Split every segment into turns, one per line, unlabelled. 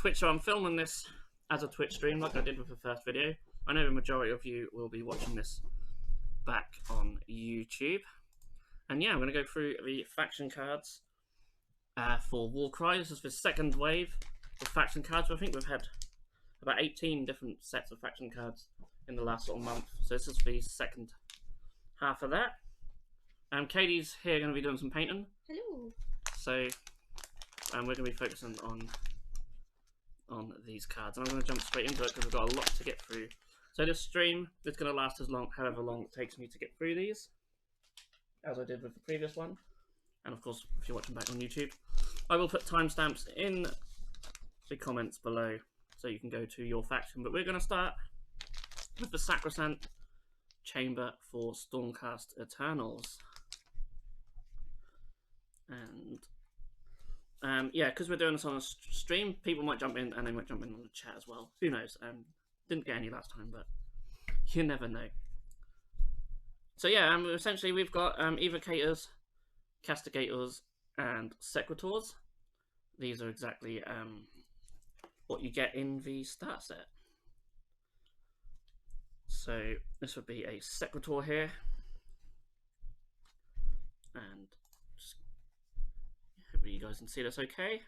Twitch, so I'm filming this as a Twitch stream like I did with the first video. I know the majority of you will be watching this back on YouTube. And yeah, I'm going to go through the faction cards for Warcry. This is the second wave of faction cards. I think we've had about 18 different sets of faction cards in the last sort of month. So this is the second half of that. Katie's here going to be doing some painting.
Hello.
So we're going to be focusing on these cards. And I'm going to jump straight into it because we've got a lot to get through. So this stream is going to last as long, however long it takes me to get through these, as I did with the previous one. And of course, if you're watching back on YouTube, I will put timestamps in the comments below so you can go to your faction. But we're going to start with the Sacrosanct Chamber for Stormcast Eternals. And yeah, because we're doing this on a stream, people might jump in and they might jump in on the chat as well. Who knows? Didn't get any last time, but you never know. So yeah, essentially we've got Evocators, Castigators, and Sequitors. These are exactly what you get in the start set. So this would be a Sequitor here, and just hopefully you guys can see this okay.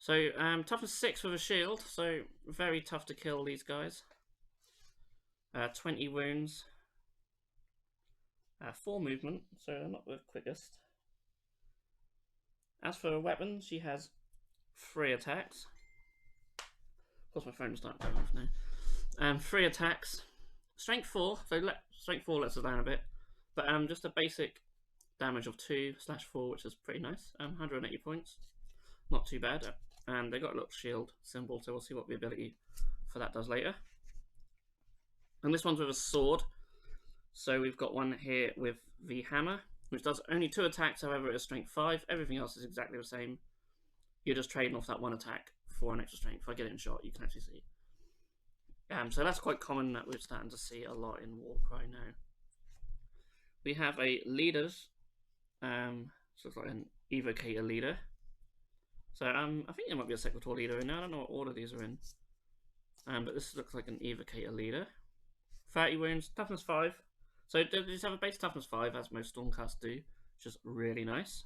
So toughness 6 with a shield, so very tough to kill these guys. 20 wounds, 4 movement, so they're not the quickest. As for a weapon, she has 3 attacks. Of course, my phone is starting to go off now. 3 attacks, strength 4, so strength 4 lets us down a bit, but just a basic damage of 2/4, which is pretty nice. 180 points, not too bad. And they got a little shield symbol, so we'll see what the ability for that does later. And this one's with a sword. So we've got one here with the hammer, which does only 2 attacks, however it is strength 5. Everything else is exactly the same. You're just trading off that 1 attack for an extra strength. If I get it in shot, you can actually see. So that's quite common that we're starting to see a lot in Warcry now. We have a leaders, so it's like an evocator leader. So I think there might be a Sequitor leader in there. I don't know what order these are in. But this looks like an evocator leader. 30 wounds, toughness 5. So these have a base toughness 5, as most Stormcasts do, which is really nice.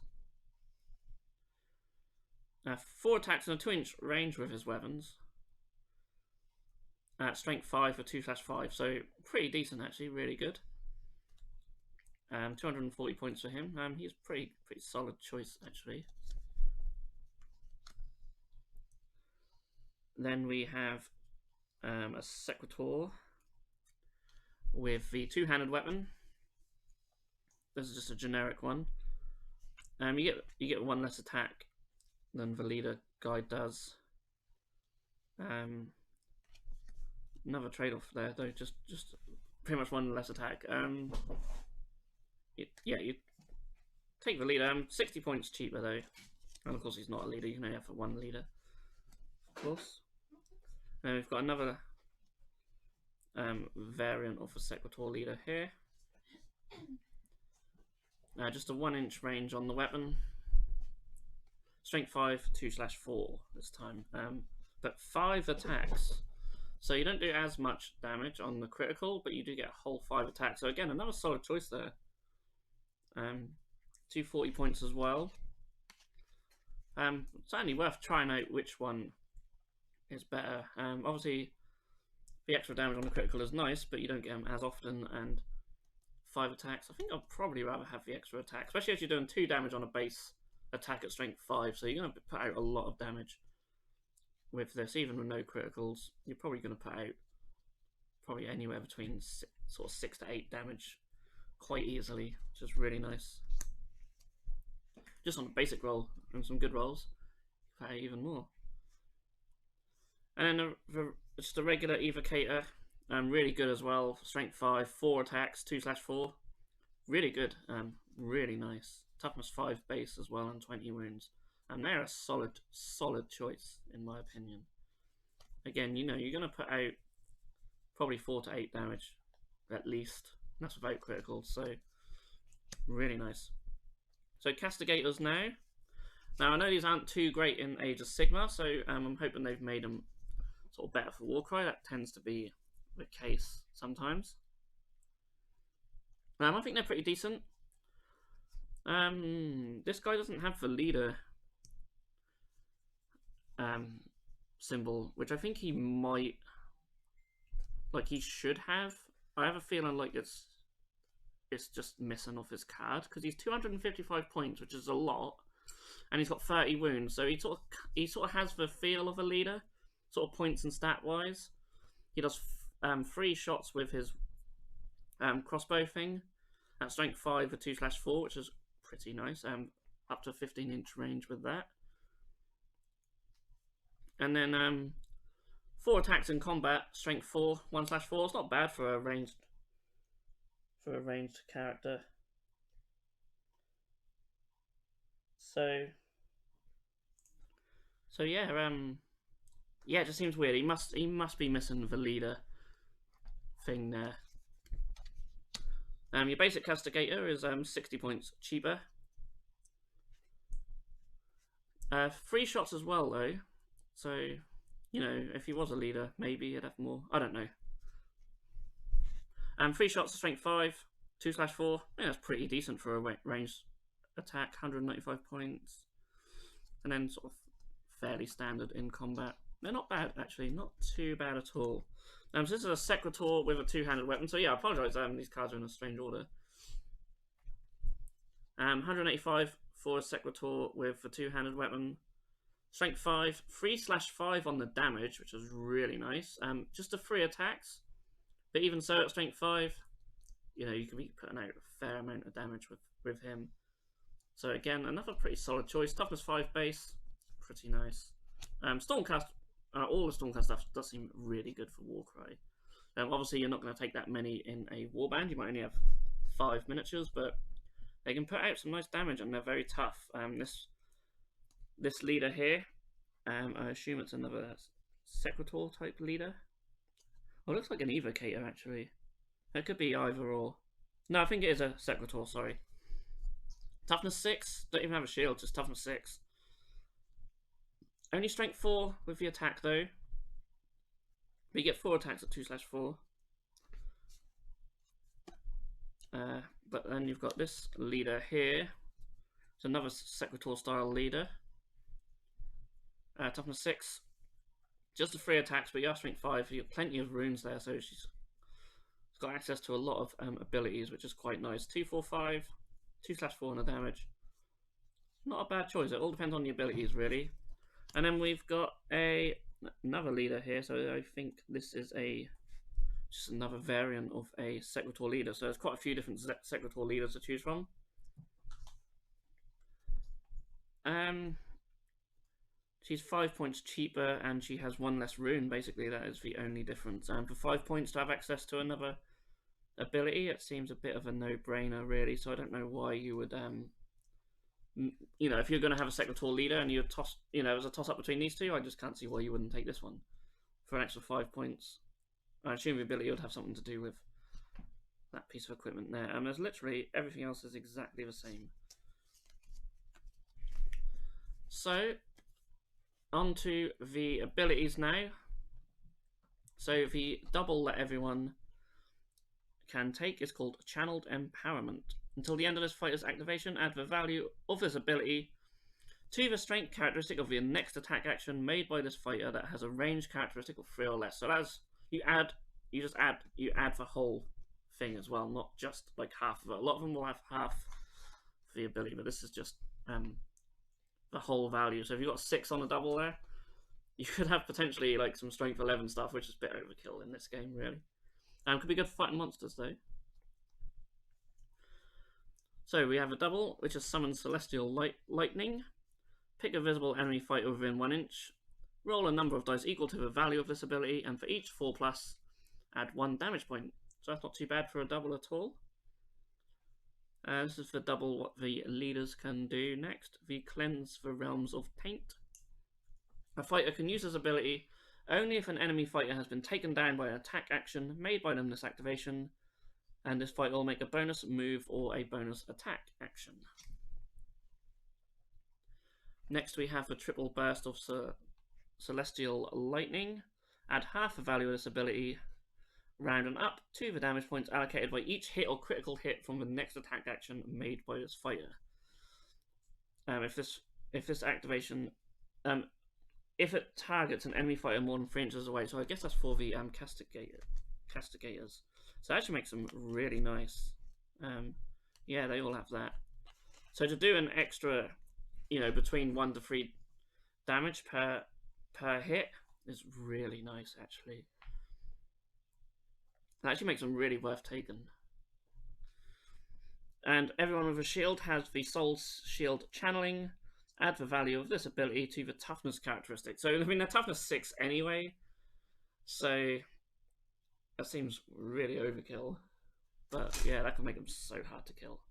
4 attacks and a 2-inch range with his weapons. Strength 5 for 2/5, so pretty decent actually, really good. 240 points for him. He's pretty solid choice actually. Then we have a Sequitor with the 2-handed weapon. This is just a generic one. You get 1 less attack than the leader guide does. Another trade-off there though, just pretty much 1 less attack. Yeah, you take the leader. 60 points cheaper though, and of course he's not a leader. You can only have 1 leader, of course. Then we've got another variant of a Sequitor leader here. Just a 1-inch range on the weapon. Strength 5, 2/4 this time, but 5 attacks. So you don't do as much damage on the critical, but you do get a whole 5 attacks. So again, another solid choice there. 240 points as well. Certainly worth trying out which one is better. Obviously, the extra damage on the critical is nice, but you don't get them as often. And 5 attacks, I think I'd probably rather have the extra attack, especially if you're doing 2 damage on a base attack at strength 5. So you're going to put out a lot of damage with this, even with no criticals. You're probably going to put out probably anywhere between sort of 6 to 8 damage quite easily, which is really nice. Just on a basic roll and some good rolls, you put out even more. And then just a regular evocator, really good as well. Strength 5, 4 attacks, 2/4, really good, really nice. Toughness 5 base as well, and 20 wounds. And they're a solid choice in my opinion. Again, you know, you're going to put out probably 4 to 8 damage at least. That's without criticals, so really nice. So Castigators now. Now I know these aren't too great in Age of Sigmar, so I'm hoping they've made them sort of better for Warcry. That tends to be the case sometimes. I think they're pretty decent. This guy doesn't have the leader symbol, which I think he might, like, he should have. I have a feeling like it's just missing off his card because he's 255 points, which is a lot, and he's got 30 wounds. So he sort of has the feel of a leader, sort of points and stat wise. He does 3 shots with his crossbow thing at strength 5 with 2/4, which is pretty nice. Up to 15-inch range with that. And then 4 attacks in combat, strength 4, 1/4. It's not bad for a ranged character. So yeah, yeah, it just seems weird. He must be missing the leader thing there. Your basic castigator is 60 points cheaper. 3 shots as well though. So, you know, if he was a leader, maybe he'd have more. I don't know. 3 shots, strength 5, 2/4. Yeah, that's pretty decent for a ranged attack. 195 points, and then sort of fairly standard in combat. They're not bad actually, not too bad at all. So this is a Secretor with a 2-handed weapon. So yeah, I apologise. These cards are in a strange order. 185 for a Secretor with a 2-handed weapon. Strength 5, 3/5 on the damage, which is really nice. Just a 3 attacks, but even so, at strength 5, you know, you can be putting out a fair amount of damage with him. So again, another pretty solid choice. Toughness 5 base, pretty nice. Stormcast, all the Stormcast stuff does seem really good for Warcry. Obviously, you're not going to take that many in a warband. You might only have 5 miniatures, but they can put out some nice damage, and they're very tough. This leader here, I assume it's another Secretor type leader. Oh, it looks like an evocator actually. It could be either or. No, I think it is a Secretor, sorry. Toughness 6, don't even have a shield, just toughness 6. Only strength 4 with the attack though. But you get 4 attacks at 2/4. But then you've got this leader here. It's another Secretor style leader. Toughness 6. Just the 3 attacks, but you have strength 5. You have plenty of runes there, so she's got access to a lot of abilities, which is quite nice. 2/4/5, 2/4 on the damage. Not a bad choice. It all depends on the abilities, really. And then we've got another leader here. So I think this is just another variant of a Secretor leader. So there's quite a few different Secretor leaders to choose from. She's 5 points cheaper, and she has 1 less rune. Basically, that is the only difference. For 5 points to have access to another ability, it seems a bit of a no-brainer, really. So I don't know why you would, you know, if you're going to have a Secretor leader and you toss, you know, there's a toss-up between these two, I just can't see why you wouldn't take this one for an extra 5 points. I assume the ability would have something to do with that piece of equipment there. And there's literally everything else is exactly the same. So on to the abilities now. So the double that everyone can take is called Channeled Empowerment. Until the end of this fighter's activation, add the value of this ability to the strength characteristic of the next attack action made by this fighter that has a range characteristic of 3 or less. So that's you add the whole thing as well, not just like half of it. A lot of them will have half the ability, but this is just the whole value. So if you've got 6 on a double there, you could have potentially like some strength 11 stuff, which is a bit overkill in this game, really. Could be good for fighting monsters though. So we have a double, which is Summon Celestial Lightning. Pick a visible enemy fighter within 1 inch. Roll a number of dice equal to the value of this ability, and for each 4+, add 1 damage point. So that's not too bad for a double at all. This is the double what the leaders can do next. The Cleanse the Realms of Taint. A fighter can use this ability only if an enemy fighter has been taken down by an attack action made by them this activation, and this fighter will make a bonus move or a bonus attack action. Next we have the triple burst of Celestial Lightning. Add half the value of this ability, round and up, to the damage points allocated by each hit or critical hit from the next attack action made by this fighter. If this activation, if it targets an enemy fighter more than 3 inches away, so I guess that's for the castigators. So that actually makes them really nice. Yeah, they all have that. So to do an extra, you know, between 1 to 3 damage per hit is really nice, actually. That actually makes them really worth taking. And everyone with a shield has the Soul Shield Channeling. Add the value of this ability to the toughness characteristic. So, I mean, they're toughness 6 anyway. So, that seems really overkill. But, yeah, that can make them so hard to kill.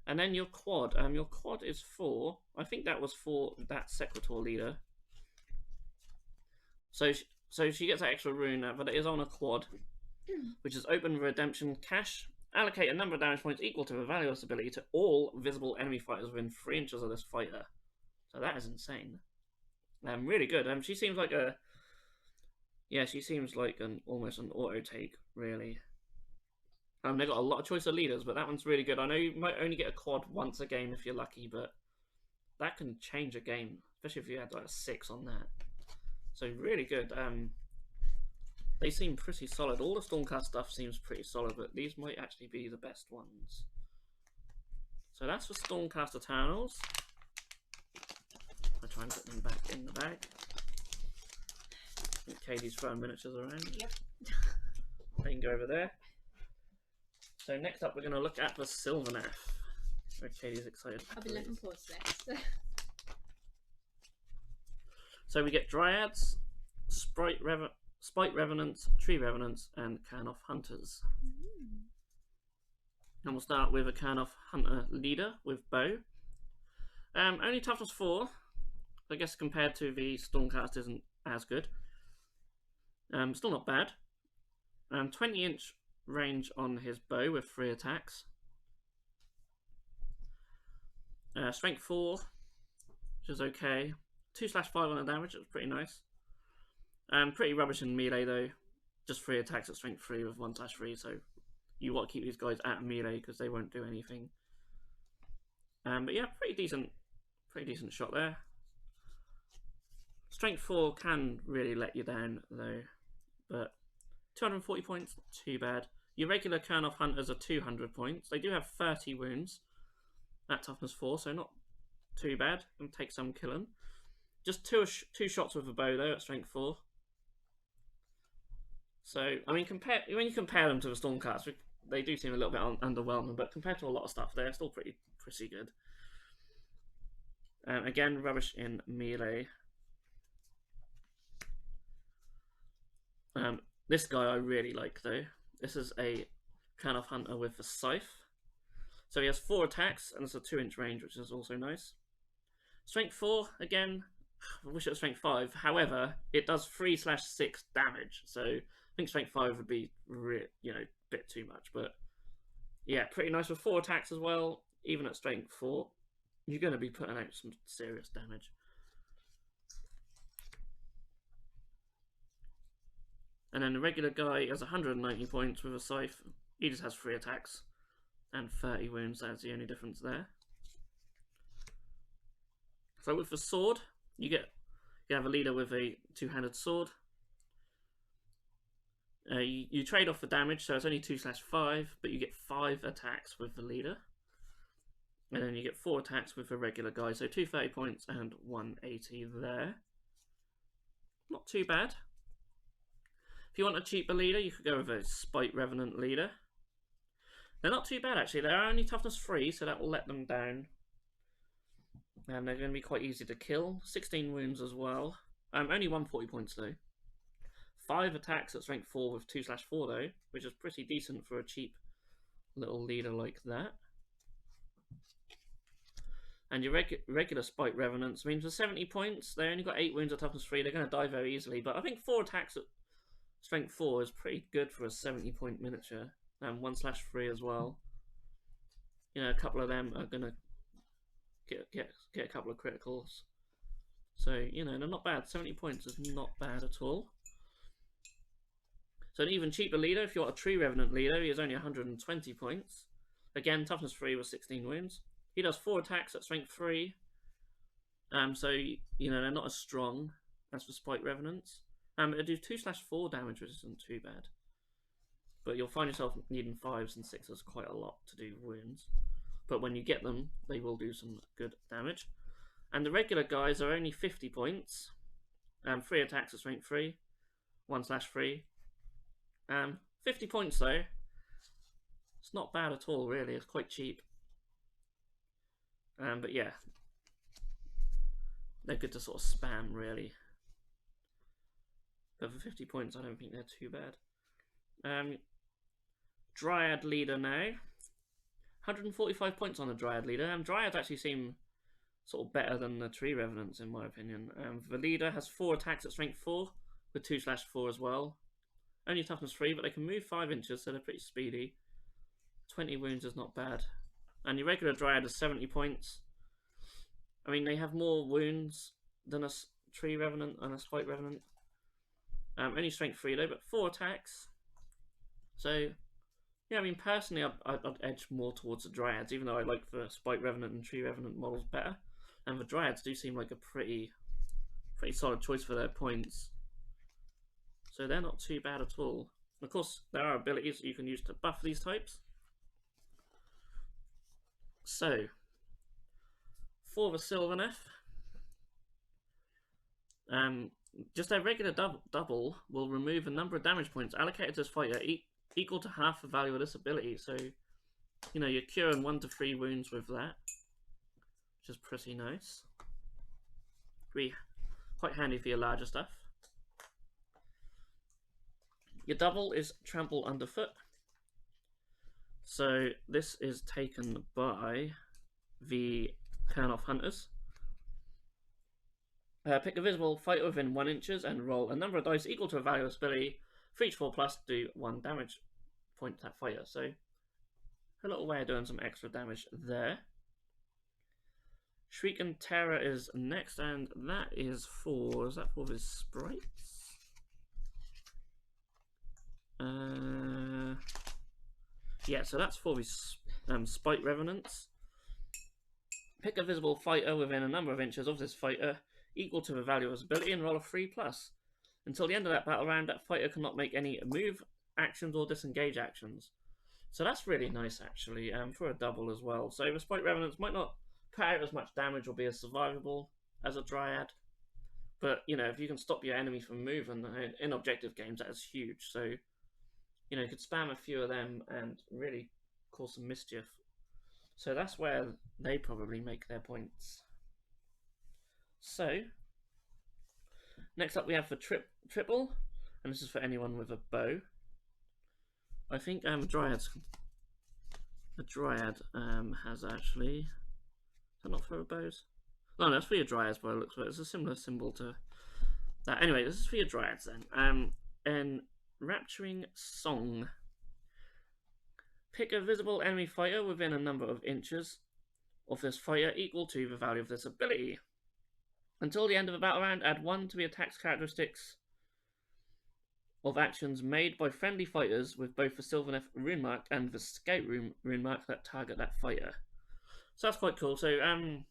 And then your quad. Your quad is for... I think that was for that Sequitur leader. So she gets that extra rune, but it is on a quad. Which is open redemption cache. Allocate a number of damage points equal to the value of this ability to all visible enemy fighters within 3 inches of this fighter. So that is insane. Really good. She seems like a... Yeah, she seems like almost an auto take, really. They've got a lot of choice of leaders, but that one's really good. I know you might only get a quad once a game if you're lucky, but that can change a game, especially if you had like a 6 on that. So really good. They seem pretty solid. All the Stormcast stuff seems pretty solid, but these might actually be the best ones. So that's for Stormcast Eternals. I'll try and put them back in the bag. I think Katie's throwing miniatures around.
Yep.
They can go over there. So next up we're going to look at the Sylvaneth. Katie's excited.
I've been looking forward to this.
So we get Dryads, Spite Revenants, Tree Revenants, and Carnoff Hunters. And we'll start with a Carnoff Hunter leader with bow. Only toughness 4. I guess compared to the Stormcast isn't as good. Still not bad. 20-inch range on his bow with 3 attacks. Strength 4, which is okay. 2/5 on the damage, it's pretty nice. Pretty rubbish in melee though. Just 3 attacks at strength 3 with 1/3, so you want to keep these guys at melee because they won't do anything. But yeah, pretty decent shot there. Strength 4 can really let you down though, but 240 points, not too bad. Your regular Carnoff Hunters are 200 points. They do have 30 wounds at toughness 4, so not too bad. Can take some killing. Just two shots with a bow though at strength 4. So I mean, when you compare them to the Stormcast, they do seem a little bit underwhelming, but compared to a lot of stuff, they're still pretty good. Again, rubbish in melee. This guy I really like though. This is a Carnoff Hunter with a scythe. So he has 4 attacks and it's a 2-inch range, which is also nice. Strength 4, again, I wish it was strength 5. However, it does 3/6 damage. So I think strength 5 would be, a bit too much. But yeah, pretty nice with 4 attacks as well. Even at strength 4, you're going to be putting out some serious damage. And then the regular guy has 190 points with a scythe. He just has 3 attacks and 30 wounds. That's the only difference there. So with the sword, you have a leader with a 2-handed sword. You trade off the damage, so it's only 2/5, but you get 5 attacks with the leader. And then you get 4 attacks with the regular guy, so 230 points and 180 there. Not too bad. If you want a cheaper leader, you could go with a Spite Revenant leader. They're not too bad actually. They're only toughness 3, so that will let them down. And they're going to be quite easy to kill. 16 wounds as well. Only 140 points though. 5 attacks at strength 4 with 2/4 though, which is pretty decent for a cheap little leader like that. And your regular Spite Revenants means for 70 points, they only got 8 wounds at toughness 3. They're going to die very easily, but I think 4 attacks at strength 4 is pretty good for a 70-point miniature. And 1/3 as well. You know, a couple of them are going to get a couple of criticals. So, you know, they're not bad. 70 points is not bad at all. So an even cheaper leader, if you're a Tree Revenant leader, he has only 120 points. Again, toughness 3 with 16 wounds. He does 4 attacks at strength 3. So, you know, they're not as strong as for Spike Revenants. They do 2/4 damage, which isn't too bad. But you'll find yourself needing 5s and 6s quite a lot to do wounds. But when you get them, they will do some good damage. And the regular guys are only 50 points. 3 attacks at strength 3. 1/3. 50 points though. It's not bad at all, really. It's quite cheap. But yeah, they're good to sort of spam, really. But for 50 points, I don't think they're too bad. Dryad leader now. 145 points on the Dryad leader. Dryads actually seem sort of better than the Tree Revenants, in my opinion. The leader has 4 attacks at strength 4, with 2/4 as well. Only toughness 3, but they can move 5 inches, so they're pretty speedy. 20 wounds is not bad. And your regular Dryad is 70 points. I mean, they have more wounds than a Tree Revenant and a Spike Revenant. Only strength 3 though, but 4 attacks. So, yeah, I mean, personally, I'd edge more towards the Dryads, even though I like the Spike Revenant and Tree Revenant models better. And the Dryads do seem like a pretty solid choice for their points. So they're not too bad at all. Of course, there are abilities that you can use to buff these types. So, for the Sylvaneth, just a regular double will remove a number of damage points allocated to this fighter equal to half the value of this ability. So, you know, you're curing 1 to 3 wounds with that, which is pretty nice. Quite handy for your larger stuff. Your double is Trample Underfoot. So this is taken by the Kurnoth Hunters. Pick a visible fighter within 1 inches and roll a number of dice equal to a value of this ability. For each 4+, do 1 damage point to that fighter. So a little way of doing some extra damage there. Shriek and Terror is next, and that is for his sprites? Yeah, so that's for his Spike Revenants. Pick a visible fighter within a number of inches of this fighter equal to the value of his ability and roll a 3+. Until the end of that battle round, that fighter cannot make any move actions or disengage actions. So that's really nice, actually, for a double as well. So the Spike Revenants might not put out as much damage or be as survivable as a Dryad. But, you know, if you can stop your enemy from moving in objective games, that is huge. So, you know, you could spam a few of them and really cause some mischief. So that's where they probably make their points. So, next up we have the triple, and this is for anyone with a bow. I think the Dryad has actually, is that not for bows? No, that's for your Dryads by the looks of it. It's a similar symbol to that. Anyway, this is for your Dryads then. Rapturing Song. Pick a visible enemy fighter within a number of inches of this fighter equal to the value of this ability. Until the end of the battle round, add 1 to the attack's characteristics of actions made by friendly fighters with both the Sylvaneth rune mark and the Scout rune mark that target that fighter. So that's quite cool. So, you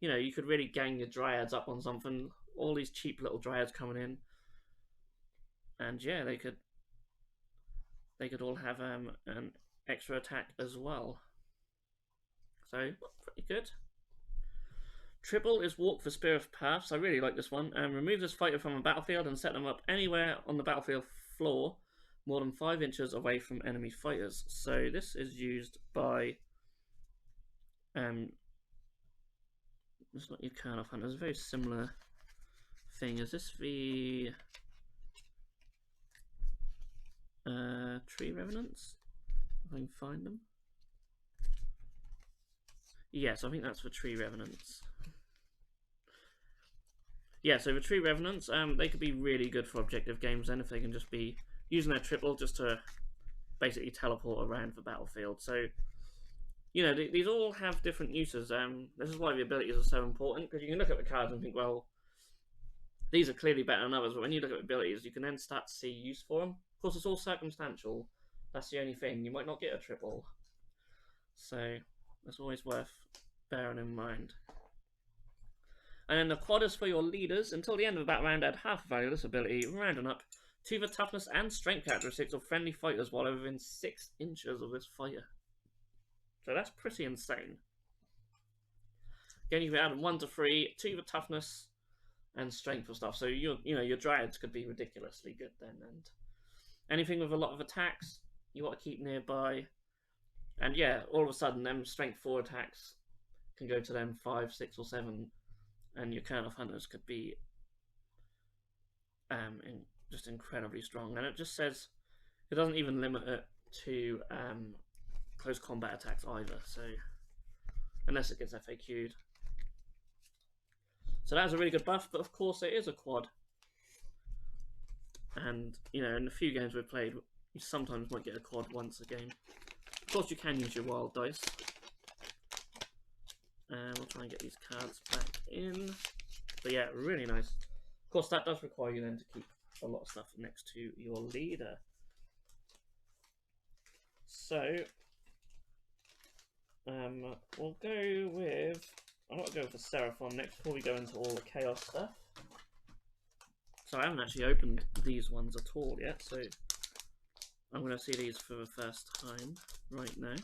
know, you could really gang your Dryads up on something. All these cheap little Dryads coming in. And yeah, they could all have an extra attack as well. So pretty good. Triple is Walk the Spear of Paths. I really like this one. Remove this fighter from a battlefield and set them up anywhere on the battlefield floor more than 5 inches away from enemy fighters. So this is used by it's not your Kurnoth Hunter. It's a very similar thing. Is this the Tree Revenants? If I can find them. Yes, I think that's for Tree Revenants. Yeah, so the Tree Revenants, they could be really good for objective games then if they can just be using their triple just to basically teleport around the battlefield. So you know, these all have different uses. This is why the abilities are so important, because you can look at the cards and think, well, these are clearly better than others, but when you look at the abilities, you can then start to see use for them. Of course, it's all circumstantial. That's the only thing. You might not get a triple. So, that's always worth bearing in mind. And then the quad is for your leaders. Until the end of that round, add half the value of this ability, rounding up to the toughness and strength characteristics of friendly fighters while they're within 6 inches of this fighter. So that's pretty insane. Again, you can add 1 to 3 to the toughness and strength for stuff. So your dryads could be ridiculously good then. And anything with a lot of attacks, you want to keep nearby. And yeah, all of a sudden, them strength 4 attacks can go to them 5, 6, or 7, and your Kern of Hunters could be just incredibly strong. And it just says it doesn't even limit it to close combat attacks either. So unless it gets FAQ'd. So that's a really good buff, but of course it is a quad. And, you know, in the few games we've played, you sometimes might get a quad once a game. Of course you can use your wild dice. And we'll try and get these cards back in. But yeah, really nice. Of course that does require you then to keep a lot of stuff next to your leader. So, we'll go with... I want to go with the Seraphon next before we go into all the Chaos stuff. So I haven't actually opened these ones at all yet, so I'm going to see these for the first time right now.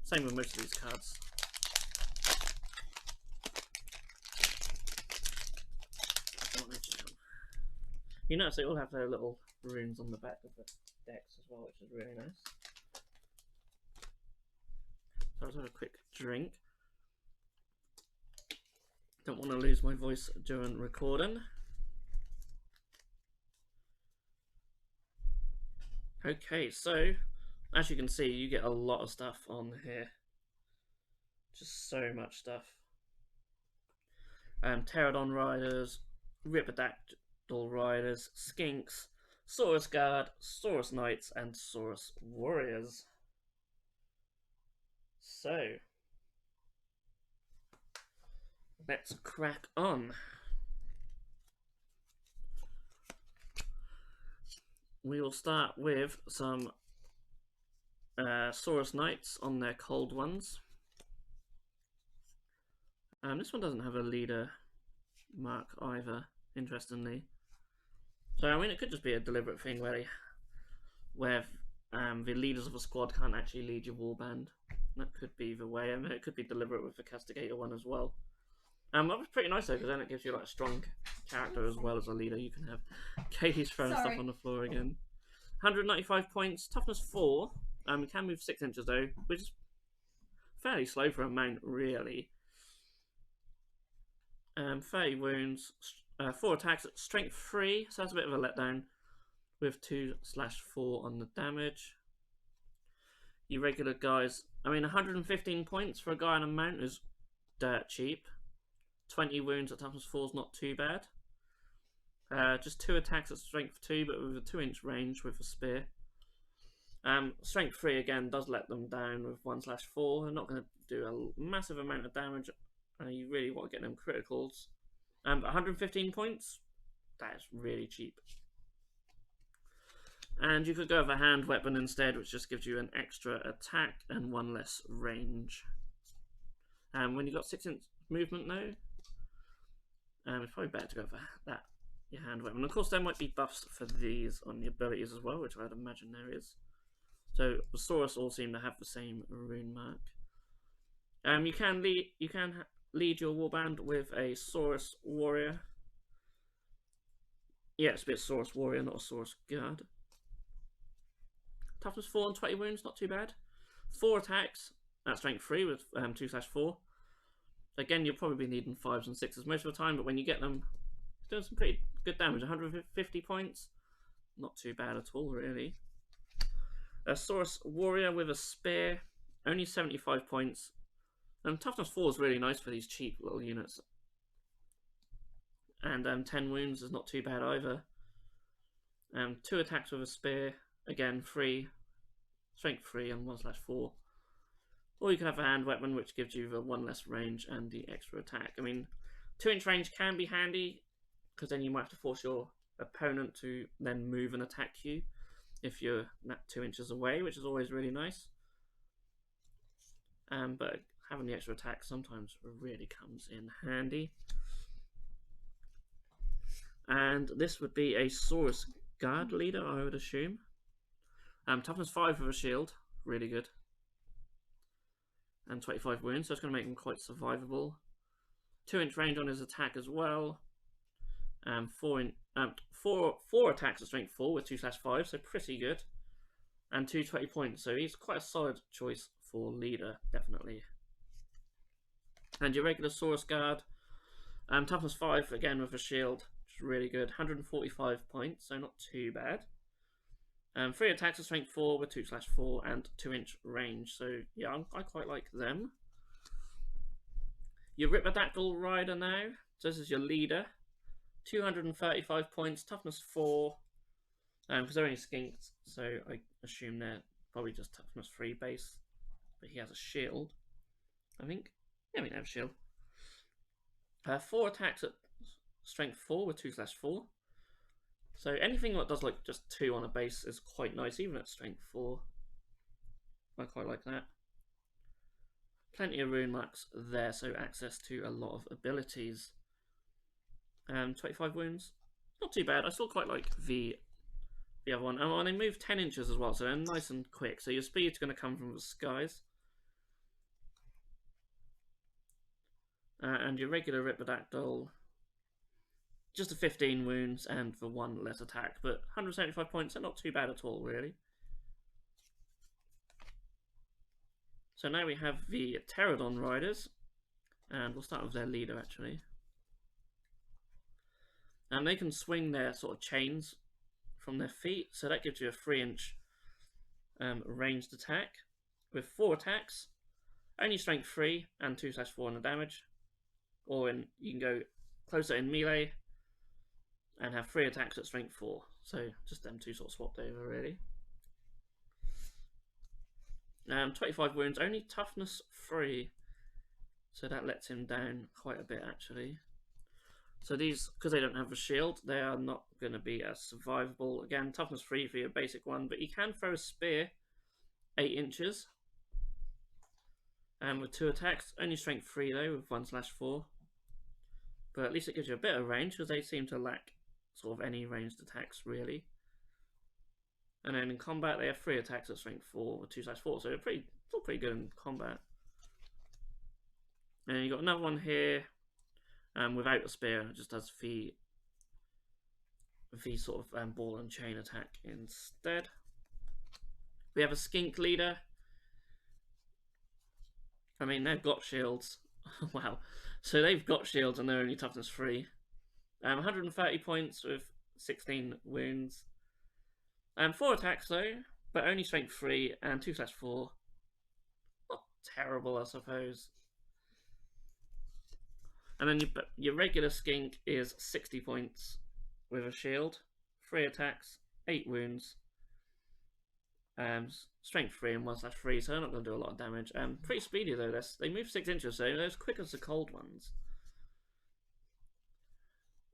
Same with most of these cards. You notice they all have their little runes on the back of the decks as well, which is really nice. So I'll have a quick drink. Don't want to lose my voice during recording. Okay, so as you can see, you get a lot of stuff on here. Just so much stuff. Pterodon Riders, Ripidactyl Riders, Skinks, Saurus Guard, Saurus Knights, and Saurus Warriors. So, let's crack on. We will start with some Saurus Knights on their cold ones. This one doesn't have a leader mark either, interestingly. So I mean, it could just be a deliberate thing where the leaders of a squad can't actually lead your warband. That could be the way. I mean, it could be deliberate with the Castigator one as well. That was pretty nice though, because then it gives you like a strong character as well as a leader. You can have Katie's throwing stuff on the floor again. 195 points, toughness 4. You can move 6 inches though, which is fairly slow for a mount, really. 30 wounds, 4 attacks, strength 3, so that's a bit of a letdown, with 2/4 on the damage. You regular guys, I mean 115 points for a guy on a mount is dirt cheap. 20 wounds at toughness 4 is not too bad. Just 2 attacks at strength 2, but with a 2-inch range with a spear. Strength 3 again does let them down with 1/4. They're not going to do a massive amount of damage. You really want to get them criticals. 115 points, that is really cheap. And you could go with a hand weapon instead, which just gives you an extra attack and 1 less range. When you've got 6-inch movement though, it's probably better to go for that, your hand weapon. Of course, there might be buffs for these on the abilities as well, which I'd imagine there is. So the Saurus all seem to have the same rune mark. You can lead your warband with a Saurus Warrior. Yeah, it's a bit Saurus Warrior, not a Saurus Guard. Toughness 4 and 20 wounds, not too bad. 4 attacks at strength 3 with 2/4. Again, you'll probably be needing 5s and 6s most of the time, but when you get them, it's doing some pretty good damage. 150 points, not too bad at all, really. A Saurus Warrior with a spear, only 75 points. Toughness 4 is really nice for these cheap little units. And 10 wounds is not too bad either. 2 attacks with a spear, again 3, strength 3 and 1/4. Or you can have a hand weapon, which gives you the 1 less range and the extra attack. I mean, 2-inch range can be handy, because then you might have to force your opponent to then move and attack you if you're 2 inches away, which is always really nice. But having the extra attack sometimes really comes in handy. And this would be a Saurus Guard leader, I would assume. Toughness 5 with a shield, really good. And 25 wounds, so it's going to make him quite survivable. 2-inch range on his attack as well. 4 attacks at strength 4 with 2/5, so pretty good. And 220 points, so he's quite a solid choice for leader, definitely. And your regular Saurus Guard, toughness 5 again with a shield, which is really good. 145 points, so not too bad. 3 attacks at strength 4 with 2/4 and 2-inch range, so yeah, I quite like them. Your Riptodactyl Rider now, so this is your leader. 235 points, toughness 4, because they're only skinks, so I assume they're probably just toughness 3 base. But he has a shield, I think. Yeah, we have a shield. 4 attacks at strength 4 with 2/4. So anything that does like just 2 on a base is quite nice, even at strength 4. I quite like that. Plenty of rune marks there, so access to a lot of abilities. 25 wounds, not too bad. I still quite like the other one. And they move 10 inches as well, so they're nice and quick. So your speed's going to come from the skies. And your regular Riptodactyl, just a 15 wounds and the 1 less attack, but 175 points are not too bad at all, really. So now we have the Pterodon Riders, and we'll start with their leader actually. And they can swing their sort of chains from their feet, so that gives you a 3-inch ranged attack with 4 attacks, only strength 3 and 2/4 on the damage. Or you can go closer in melee and have 3 attacks at strength 4. So just them two sort of swapped over really. 25 wounds, only toughness 3. So that lets him down quite a bit actually. So these, because they don't have a shield, they are not going to be as survivable. Again, toughness 3 for your basic one, but you can throw a spear 8 inches. And with 2 attacks, only strength 3 though, with 1/4. But at least it gives you a bit of range, because they seem to lack sort of any ranged attacks really. And then in combat they have 3 attacks at strength 4 with 2/4, so they're still pretty good in combat. And you've got another one here without a spear, it just does the sort of ball and chain attack instead. We have a skink leader. I mean, they've got shields. Wow. So they've got shields and they're only toughness 3. 130 points with 16 wounds. 4 attacks though, but only strength 3 and 2/4. Not terrible, I suppose. And then your regular skink is 60 points with a shield, 3 attacks, 8 wounds. Strength 3 and 1/3, so they're not going to do a lot of damage. Pretty speedy though. They move 6 inches, so they're as quick as the cold ones.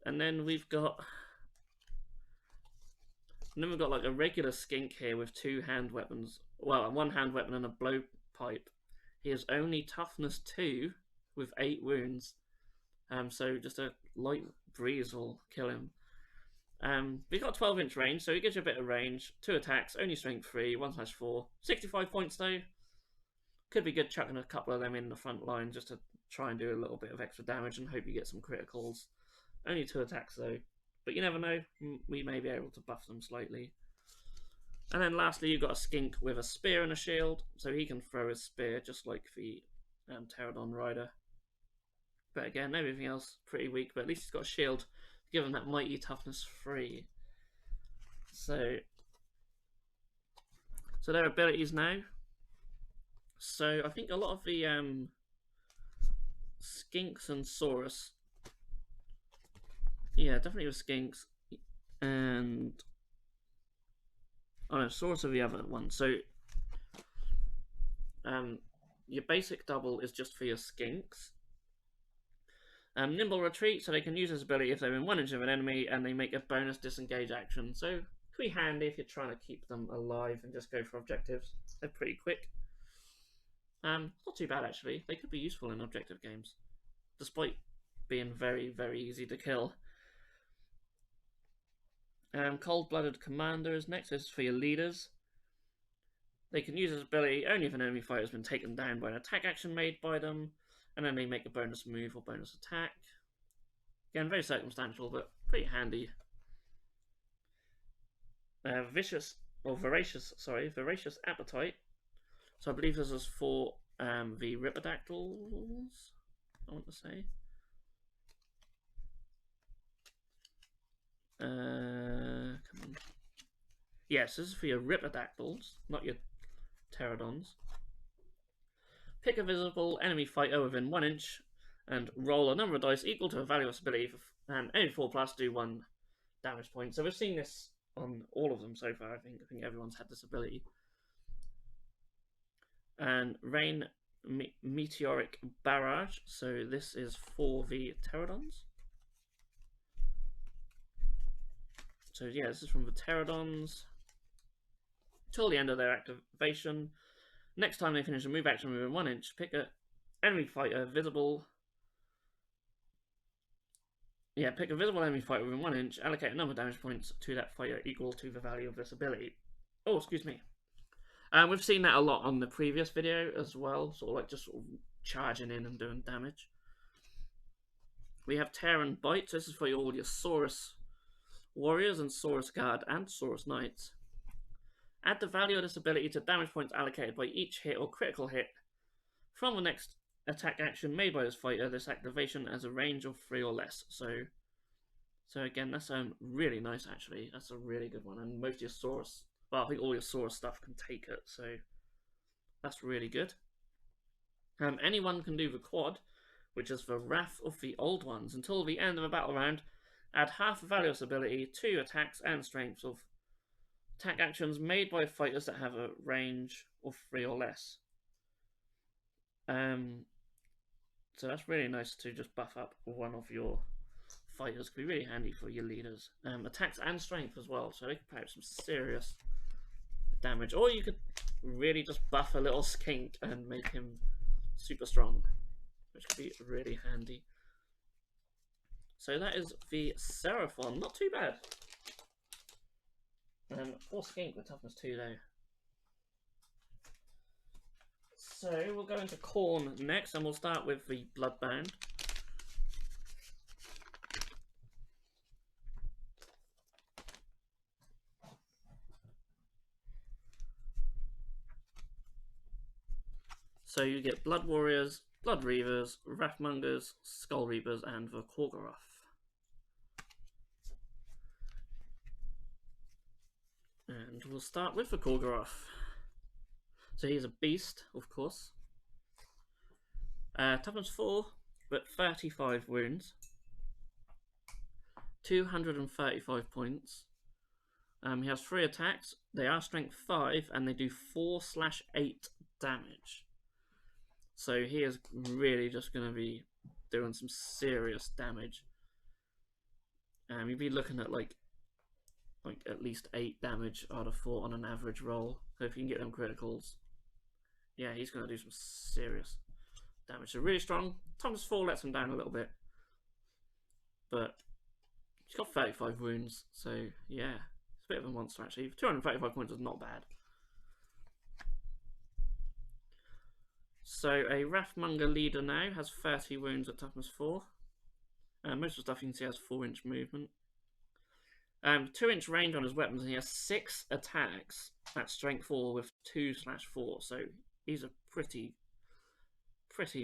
And then we've got like a regular skink here with 2 hand weapons. Well, 1 hand weapon and a blowpipe. He has only toughness 2 with 8 wounds. So just a light breeze will kill him. We've got 12-inch range, so he gives you a bit of range. 2 attacks, only strength 3, 1/4. 65 points though. Could be good chucking a couple of them in the front line just to try and do a little bit of extra damage and hope you get some criticals. Only 2 attacks though, but you never know, we may be able to buff them slightly. And then lastly you've got a skink with a spear and a shield, so he can throw his spear just like the Pterodon Rider. But again, everything else pretty weak, but at least he's got a shield to give him that mighty toughness 3. So their abilities now. So I think a lot of the skinks and Saurus, yeah, definitely with skinks, and oh no, Saurus are the other one. So your basic double is just for your skinks. Nimble retreat, so they can use this ability if they're in 1 inch of an enemy and they make a bonus disengage action. So pretty handy if you're trying to keep them alive and just go for objectives. They're pretty quick. Not too bad actually. They could be useful in objective games, despite being very, very easy to kill. Cold-blooded commander is next. This is for your leaders. They can use this ability only if an enemy fighter has been taken down by an attack action made by them, and then they make a bonus move or bonus attack. Again, very circumstantial, but pretty handy. Voracious appetite. So I believe this is for the Ripidactyls, I want to say. Come on. Yes, this is for your Ripidactyls, not your Pterodons. Pick a visible enemy fighter within 1 inch and roll a number of dice equal to a value of its ability, and any 4+ do 1 damage point. So we've seen this on all of them so far. I think everyone's had this ability. And rain meteoric barrage. So this is for the Pterodons. So yeah, this is from the Pterodons. Till the end of their activation. Next time they finish a move action within 1 inch, pick a enemy fighter visible. Yeah, pick a visible enemy fighter within 1 inch, allocate a number of damage points to that fighter equal to the value of this ability. Oh, excuse me. We've seen that a lot on the previous video as well, sort of charging in and doing damage. We have Tear and Bite. So this is for all your Saurus Warriors and Saurus Guard and Saurus Knights. Add the value of this ability to damage points allocated by each hit or critical hit from the next attack action made by this fighter. This activation has a range of 3 or less. So again, that's really nice actually. That's a really good one, and most of your Saurus, well, I think all your Saurus stuff can take it, so that's really good. Anyone can do the quad, which is the Wrath of the Old Ones. Until the end of a battle round, add half the value of this ability to attacks and strengths of attack actions made by fighters that have a range of 3 or less. So that's really nice to just buff up one of your fighters. Could be really handy for your leaders. Attacks and strength as well, so they can put out some serious damage. Or you could really just buff a little skink and make him super strong, which could be really handy. So that is the Seraphon. Not too bad. Poor skink with toughness 2 though. So we'll go into Khorne next, and we'll start with the Bloodbound. So you get Blood Warriors, Blood Reavers, Wrathmongers, Skull Reapers, and the Korgoroth. And we'll start with the Korgoroth. So he's a beast, of course. Toughness 4, but 35 wounds. 235 points. He has 3 attacks. They are strength 5, and they do 4/8 damage. So he is really just going to be doing some serious damage. You'd be looking at like at least 8 damage out of 4 on an average roll. So if you can get them criticals, yeah, he's going to do some serious damage. So really strong. Toughness 4 lets him down a little bit, but he's got 35 wounds, so yeah, it's a bit of a monster actually. 235 points is not bad. So a Wrathmonger leader now has 30 wounds at toughness 4. Most of the stuff you can see has 4-inch movement. 2-inch range on his weapons, and he has 6 attacks at strength 4 with 2/4. So he's a pretty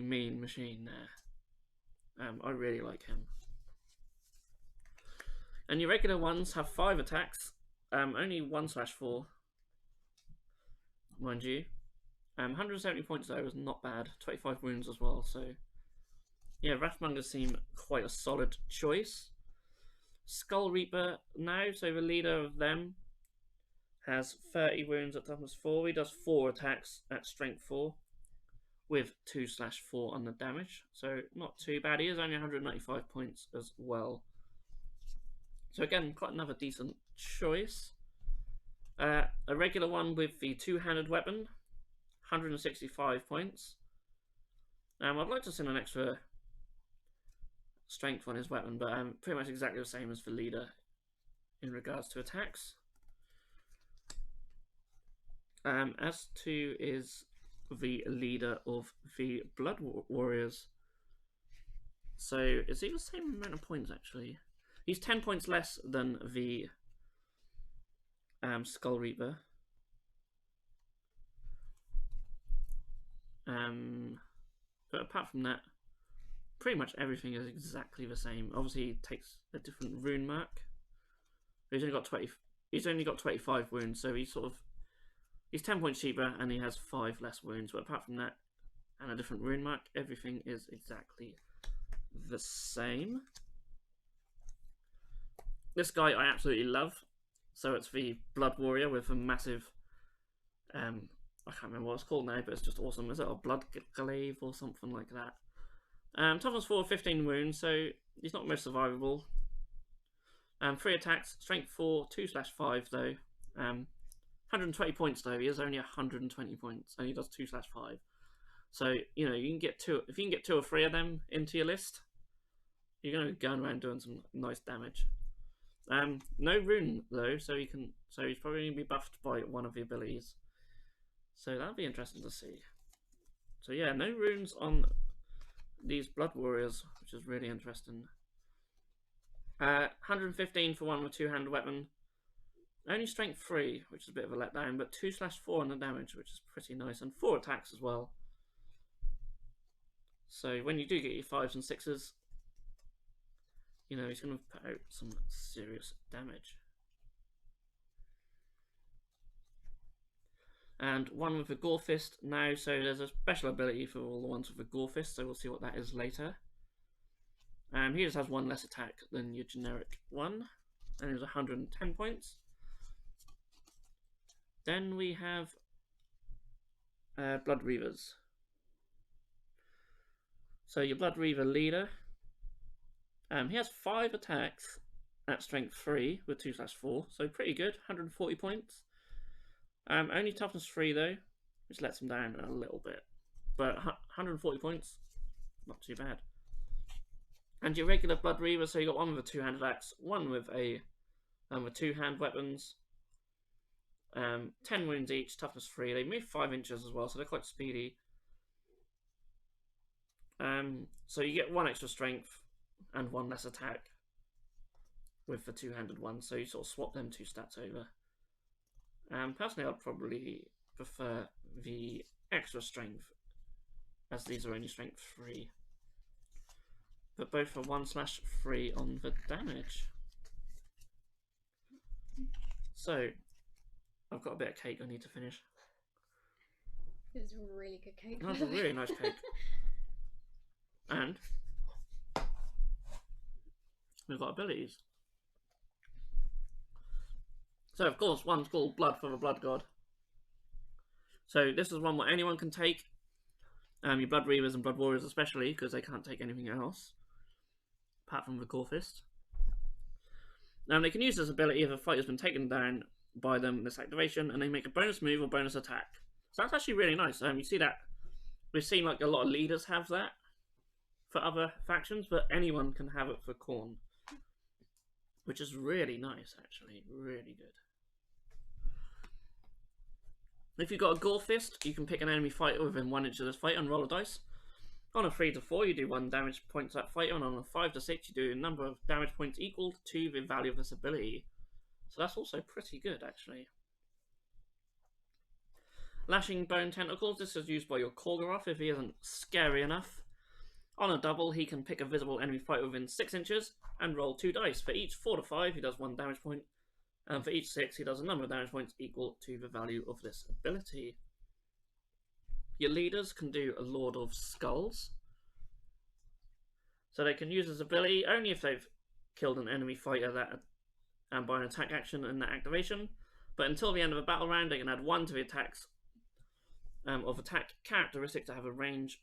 mean machine there. I really like him. And your regular ones have 5 attacks, only 1/4, mind you. 170 points though is not bad. 25 wounds as well. So yeah, Wrathmongers seem quite a solid choice. Skull Reaper now, so the leader of them has 30 wounds at toughness 4. He does 4 attacks at strength 4 with 2/4 on the damage, so not too bad. He is only 195 points as well. So again, quite another decent choice. A regular one with the two-handed weapon, 165 points. I'd like to send an extra strength on his weapon, but pretty much exactly the same as the leader in regards to attacks. As to is the leader of the Blood Warriors. So is he the same amount of points actually? He's 10 points less than the Skull Reaper. But apart from that, pretty much everything is exactly the same. Obviously, he takes a different rune mark. He's only got 20. He's only got 25 wounds, so he's 10 points cheaper, and he has 5 less wounds. But apart from that, and a different rune mark, everything is exactly the same. This guy I absolutely love. So it's the Blood Warrior with a massive, I can't remember what it's called now, but it's just awesome. Is it a Blood Glaive or something like that? Toughness 4, 15 wounds, so he's not most survivable. 3 attacks, strength 4, 2/5 though. 120 points though. He has only 120 points, and he does 2/5. So you know you can get two. If you can get 2 or 3 of them into your list, you're going to be going around doing some nice damage. No rune though, so he's probably going to be buffed by one of the abilities. So that'll be interesting to see. So yeah, no runes on these Blood Warriors, which is really interesting. 115 for one with two-handed weapon. Only strength 3, which is a bit of a letdown, but 2/4 on the damage, which is pretty nice, and 4 attacks as well. So when you do get your 5s and 6s, you know, he's going to put out some serious damage. And one with the Gore Fist now, so there's a special ability for all the ones with the Gore Fist, so we'll see what that is later. He just has 1 less attack than your generic one, and it was 110 points. Then we have Blood Reavers. So your Blood Reaver leader, he has 5 attacks at strength 3 with 2/4, so pretty good, 140 points. Only toughness 3 though, which lets him down a little bit, but 140 points, not too bad. And your regular Blood Reaver, so you got one with a two-handed axe, one with a with 2-hand weapons. 10 wounds each, toughness 3. They move 5 inches as well, so they're quite speedy. So you get 1 extra strength and 1 less attack with the two-handed one, so you sort of swap them 2 stats over. Personally, I'd probably prefer the extra strength, as these are only strength 3. But both are 1/3 on the damage. So, I've got a bit of cake I need to finish.
It's a really good cake.
That's a really nice cake. And we've got abilities. So of course one's called Blood for the Blood God. So this is one where anyone can take. Your Blood Reavers and Blood Warriors especially, because they can't take anything else apart from the Gore Fist. Now they can use this ability if a fighter's been taken down by them this activation, and they make a bonus move or bonus attack. So that's actually really nice. You see that we've seen like a lot of leaders have that for other factions, but anyone can have it for Khorne, which is really nice actually, really good. If you've got a Gore Fist, you can pick an enemy fighter within 1 inch of this fighter and roll a dice. On a 3 to 4, you do 1 damage point to that fighter, and on a 5 to 6, you do a number of damage points equal to the value of this ability. So that's also pretty good, actually. Lashing Bone Tentacles. This is used by your Korgoroth if he isn't scary enough. On a double, he can pick a visible enemy fighter within 6 inches and roll 2 dice. For each 4 to 5, he does 1 damage point, and for each 6, he does a number of damage points equal to the value of this ability. Your leaders can do a Lord of Skulls. So they can use this ability only if they've killed an enemy fighter and by an attack action in that activation. But until the end of a battle round, they can add 1 to the attacks of attack characteristics that have a range,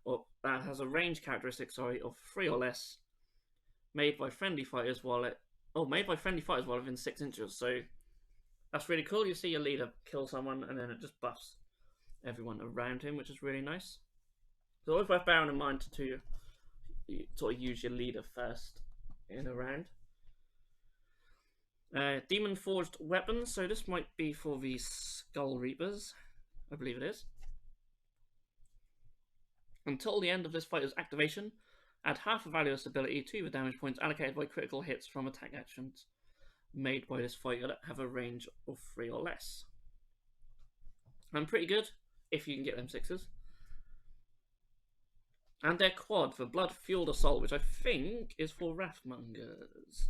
or that has a range characteristic, sorry, of 3 or less, made by friendly fighters while within 6 inches. So that's really cool. You see your leader kill someone, and then it just buffs everyone around him, which is really nice. So always worth bearing in mind to sort of use your leader first in a round. Demon Forged Weapons, so this might be for the Skull Reapers, I believe it is. Until the end of this fighter's activation, add half the value of this ability to the damage points allocated by critical hits from attack actions made by this fighter that have a range of 3 or less. And pretty good if you can get them 6s. And their quad for Blood Fueled Assault, which I think is for Wrathmongers.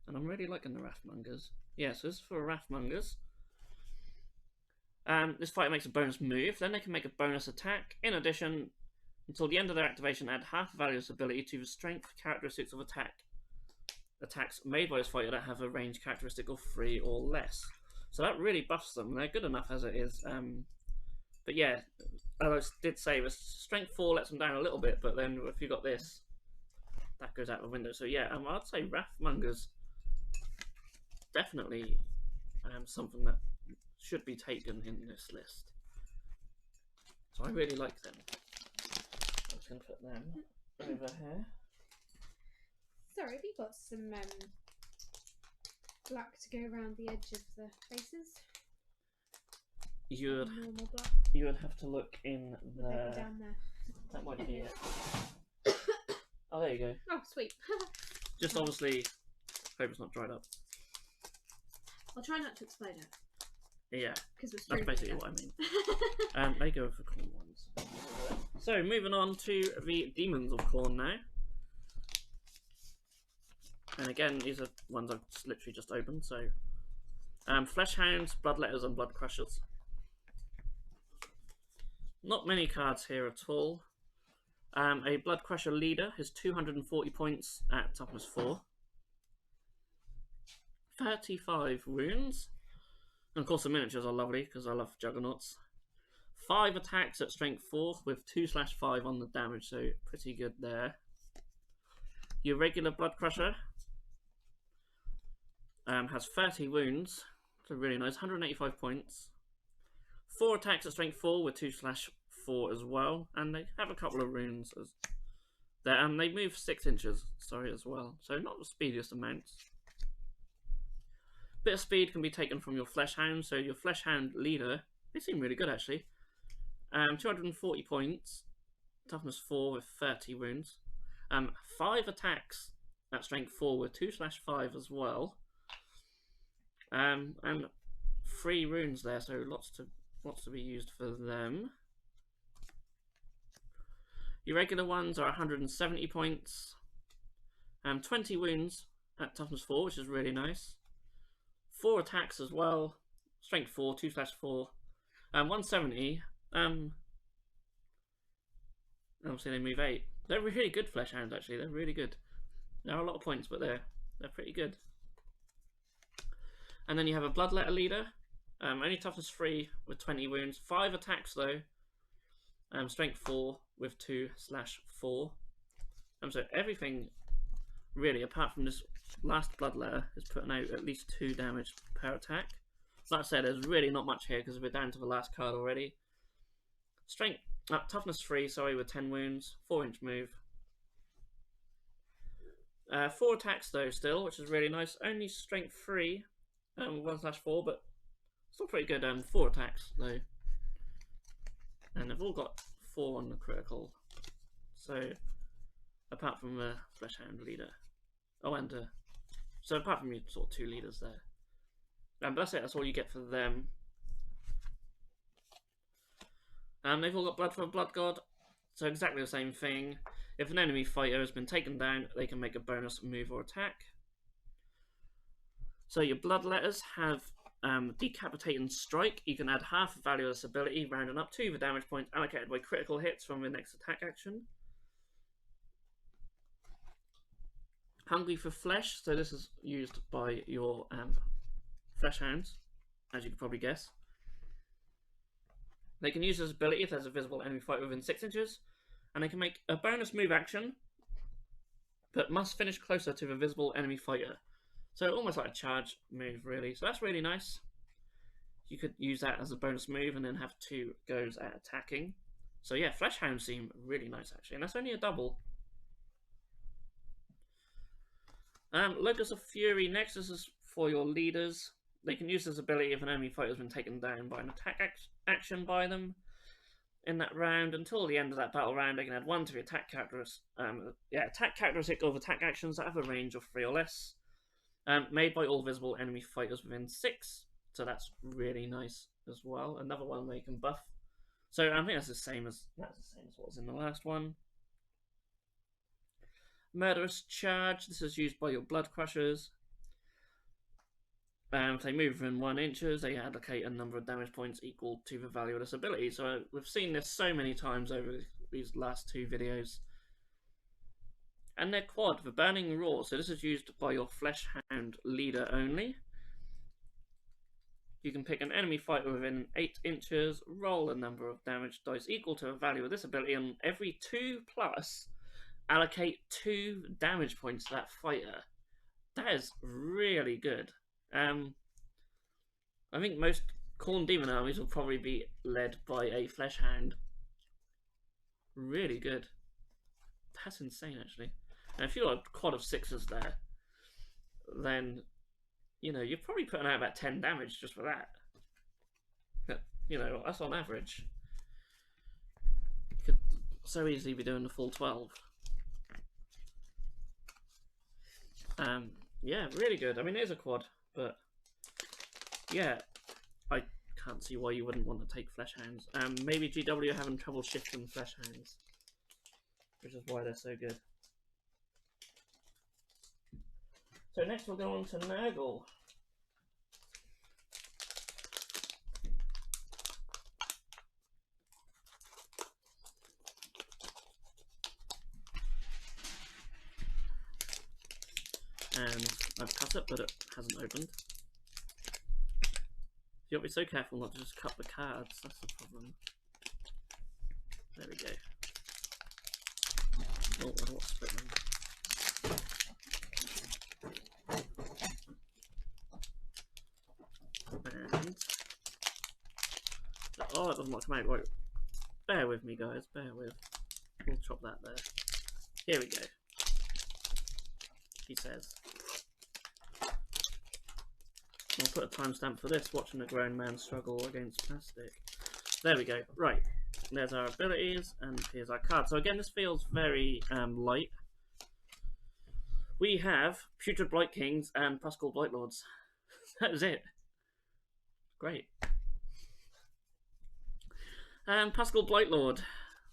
And I'm really liking the Wrathmongers. Yeah, so this is for Wrathmongers. This fighter makes a bonus move, then they can make a bonus attack. In addition, until the end of their activation, add half the value of this ability to the strength characteristics of attacks made by this fighter that have a range characteristic of 3 or less. So that really buffs them. They're good enough as it is. But yeah, as I did say, the strength 4 lets them down a little bit, but then if you got this, that goes out the window. So yeah, I'd say Wrathmongers definitely something that should be taken in this list. So I really like them. I'm just going to put them over here.
Sorry, have you got some black to go around the edge of the faces?
You
Normal black.
would have to look in the...
Maybe down there.
That might be it. Oh, there you go.
Oh, sweet.
Just obviously, hope it's not dried up.
I'll try not to explode it.
Yeah,
Because
that's basically what I mean. They go for corn ones. So, moving on to the Demons of Corn now. And again, these are ones I've literally just opened. So, Flesh Hounds, Bloodletters, and Blood Crushers. Not many cards here at all. A Blood Crusher leader is 240 points at toughness 4. 35 wounds. And of course the miniatures are lovely because I love Juggernauts. 5 attacks at strength 4 with 2/5 on the damage, so pretty good there. Your regular Blood Crusher has 30 wounds, so really nice, 185 points. 4 attacks at strength 4 with 2/4 as well, and they have a couple of runes there, and they move 6 inches, sorry, as well, so not the speediest amounts. Bit of speed can be taken from your Flesh Hound, so your Flesh Hound leader, they seem really good actually. 240 points, toughness 4 with 30 wounds. 5 attacks at strength 4 with 2/5 as well. And 3 runes there, so lots to be used for them. Your regular ones are 170 points. 20 wounds at toughness 4, which is really nice. 4 attacks as well. Strength 4, 2/4. 170. Obviously they move 8. They're really good Flesh Hounds actually. They're really good. They're a lot of points, but they're pretty good. And then you have a Bloodletter leader. Only toughness 3 with 20 wounds. 5 attacks though. Strength 4 with 2/4. So everything really, apart from this last Bloodletter, is putting out at least 2 damage per attack. Like I said, there's really not much here because we're down to the last card already. Toughness 3, sorry, with 10 wounds, 4-inch move. 4 attacks though still, which is really nice. Only strength 3, 1/4, but still pretty good. 4 attacks though, and they've all got 4 on the critical. So apart from the Flesh Hound leader, so apart from your sort of 2 leaders there, but that's it. That's all you get for them. They've all got Blood for a Blood God, so exactly the same thing. If an enemy fighter has been taken down, they can make a bonus move or attack. So your Bloodletters have Decapitating Strike. You can add half the value of this ability, rounding up to the damage points allocated by critical hits from the next attack action. Hungry for Flesh, so this is used by your Flesh Hounds, as you could probably guess. They can use this ability if there's a visible enemy fighter within 6 inches, and they can make a bonus move action, but must finish closer to the visible enemy fighter. So almost like a charge move, really. So that's really nice. You could use that as a bonus move and then have 2 goes at attacking. So yeah, Flesh Hounds seem really nice actually, and that's only a double. Locus of Fury next. This is for your leaders. They can use this ability if an enemy fighter has been taken down by an attack action by them in that round. Until the end of that battle round, they can add 1 to the attack characteristic. Attack characteristic of attack actions that have a range of 3 or less, made by all visible enemy fighters within 6. So that's really nice as well. Another one they can buff. So I think that's the same as what was in the last one. Murderous Charge. This is used by your Blood Crushers. If they move within 1 inches, they allocate a number of damage points equal to the value of this ability. So we've seen this so many times over these last 2 videos. And their quad, the Burning Roar. So this is used by your Flesh Hound leader only. You can pick an enemy fighter within 8 inches, roll a number of damage dice equal to the value of this ability, and every 2+, allocate 2 damage points to that fighter. That is really good. I think most Khorne Demon armies will probably be led by a Flesh Hound. Really good. That's insane, actually. And if you've got a quad of 6s there, then, you know, you're probably putting out about 10 damage just for that. But, you know, that's on average. You could so easily be doing the full 12. Yeah, really good. I mean, it is a quad, but yeah, I can't see why you wouldn't want to take Flesh Hounds. Maybe GW are having trouble shifting Flesh Hounds, which is why they're so good. So next we'll go on to Nurgle. And I've cut it, but it hasn't opened. You have to be so careful not to just cut the cards, that's the problem. There we go. Oh, I don't want to split them. And oh, it doesn't want to come out. Right. Bear with me, guys. Bear with. We'll chop that there. Here we go. He says. I'll put a timestamp for this. Watching a grown man struggle against plastic. There we go. Right. There's our abilities, and here's our card. So again, this feels very light. We have Putrid Blight Kings and Pascal Blight Lords. That is it. Great. Pascal Blightlord,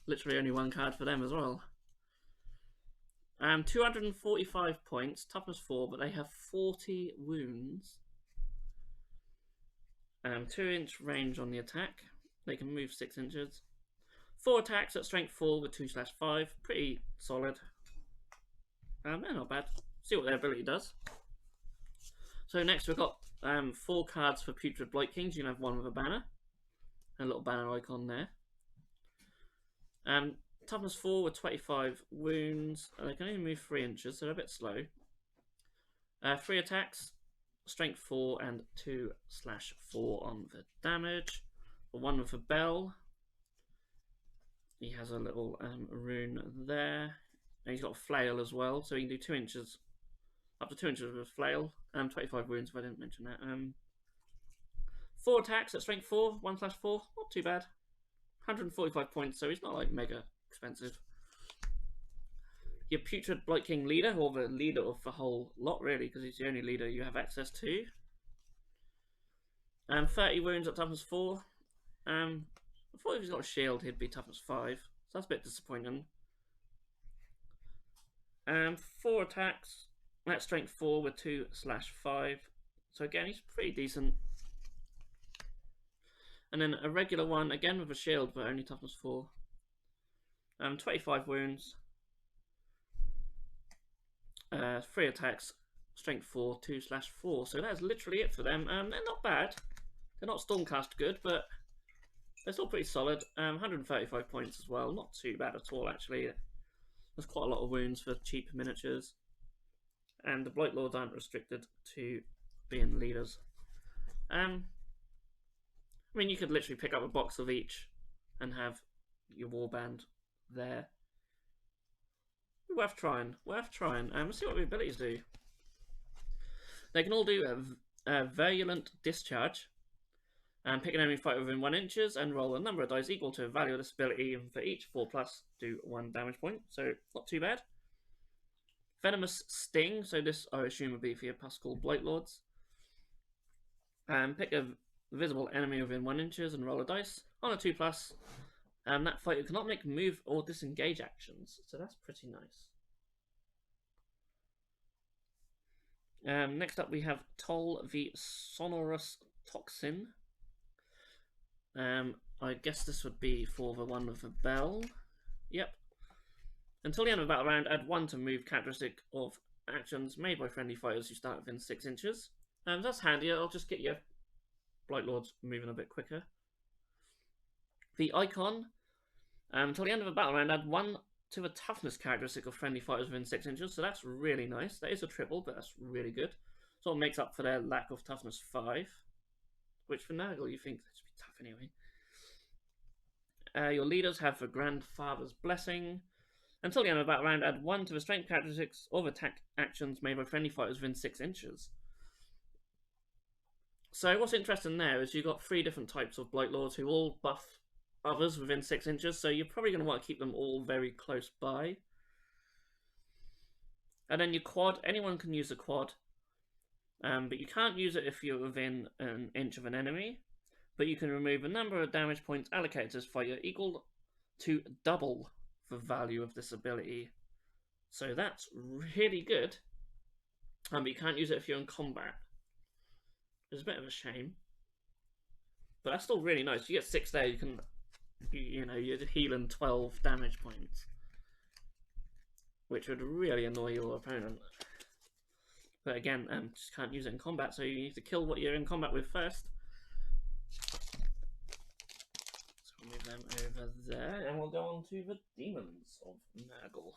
literally only 1 card for them as well. 245 points, toughness 4, but they have 40 wounds. 2-inch range on the attack. They can move 6 inches. 4 attacks at strength 4 with 2/5. Pretty solid. They're not bad. See what their ability does. So next we've got 4 cards for Putrid Blight Kings. You can have 1 with a banner. A little banner icon there. Toughness 4 with 25 wounds. They can only move 3 inches, so they're a bit slow. 3 attacks, strength 4 and 2/4 on the damage. The 1 with a bell. He has a little rune there. And he's got a flail as well, so he can do 2 inches, up to 2 inches with a flail. 25 wounds if I didn't mention that. 4 attacks at strength 4, 1/4, not too bad. 145 points, so he's not like mega expensive. Your Putrid Blight King leader, or the leader of the whole lot really, because he's the only leader you have access to. 30 wounds at toughness 4. I thought if he's got a shield he'd be toughness 5, so that's a bit disappointing. 4 attacks at strength 4 with 2/5, so again he's pretty decent. And then a regular one, again with a shield, but only toughness 4. 25 wounds. 3 attacks, strength 4, 2/4. So that's literally it for them. They're not bad. They're not Stormcast good, but They're still pretty solid. 135 points as well. Not too bad at all, actually. There's quite a lot of wounds for cheap miniatures. And the Blight Lords aren't restricted to being leaders. I mean, you could literally pick up a box of each and have your warband there. Worth trying. Worth trying. Let's see what the abilities do. They can all do a virulent discharge. Pick an enemy fighter within 1 inch and roll a number of dice equal to the value of this ability, and for each 4+, do 1 damage point. So not too bad. Venomous Sting. So this I assume would be for your Pascal Blight Lords. Pick a visible enemy within 1 inch and roll a dice. On a 2+, that fighter cannot make move or disengage actions. So that's pretty nice. Next up we have Toll the Sonorous Toxin. I guess this would be for the one with the bell. Yep. Until the end of the battle round, add 1 to move characteristic of actions made by friendly fighters who start within 6 inches. That's handy. I'll just get your Blight Lords moving a bit quicker. The Icon. Until the end of the battle round, add 1 to the toughness characteristic of friendly fighters within 6 inches. So that's really nice. That is a triple, but that's really good. Sort of makes up for their lack of toughness 5. Which for Nurgle you think they should be tough anyway. Your leaders have the Grandfather's Blessing. Until the end of the battle round, add 1 to the strength characteristics of attack actions made by friendly fighters within 6 inches. So what's interesting there is you've got 3 different types of Blight Lords who all buff others within 6 inches, so you're probably going to want to keep them all very close by. And then your quad, anyone can use a quad, but you can't use it if you're within 1 inch of an enemy. But you can remove a number of damage points allocated to this fighter equal to double the value of this ability. So that's really good. But you can't use it if you're in combat. It's a bit of a shame. But that's still really nice. You get 6 there, you know, you're healing 12 damage points. Which would really annoy your opponent. But again, just can't use it in combat, so you need to kill what you're in combat with first. So we'll move them over there, and we'll go on to the Demons of Nurgle.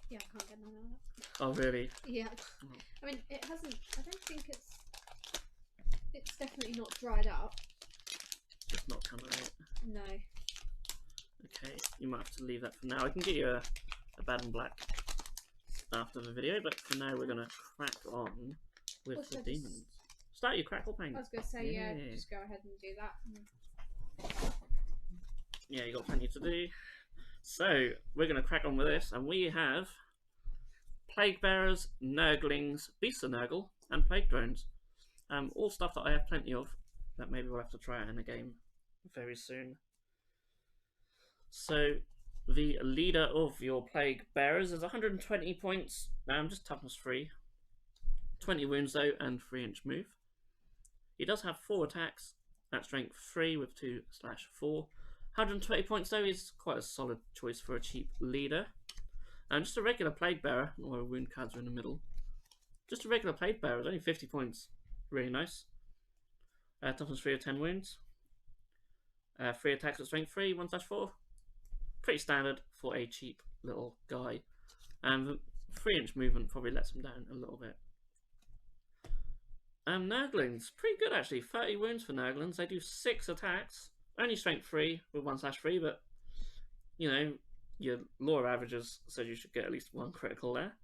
Yeah, I can't get none of that.
Oh, really?
Yeah.
Oh.
I mean, it hasn't. I don't think it's definitely not dried up.
Just not coming out.
No.
Okay, you might have to leave that for now. I can get you a bad and black after the video, but for now we're going to crack on with
Also,
the demons. Start your crackle paint.
I was going to say, yeah, just go ahead and do that.
Yeah, you got plenty to do. So, we're going to crack on with this, and we have Plague Bearers, Nurglings, Beasts of Nurgle, and Plague Drones. All stuff that I have plenty of, that maybe we'll have to try out in a game very soon. So, the leader of your Plague Bearers is 120 points, just toughness 3. 20 wounds though, and 3-inch move. He does have 4 attacks at strength 3 with 2/4. 120 points though is quite a solid choice for a cheap leader. And just a regular Plague Bearer, or wound cards are in the middle. Just a regular Plague Bearer is only 50 points. Really nice. Toughness 3 of 10 wounds. 3 attacks at strength 3, 1/4. Pretty standard for a cheap little guy. And the 3-inch movement probably lets him down a little bit. Nurglings, pretty good actually. 30 wounds for Nurglings. They do 6 attacks. Only strength 3 with 1/3, but you know, your lore averages said you should get at least 1 critical there.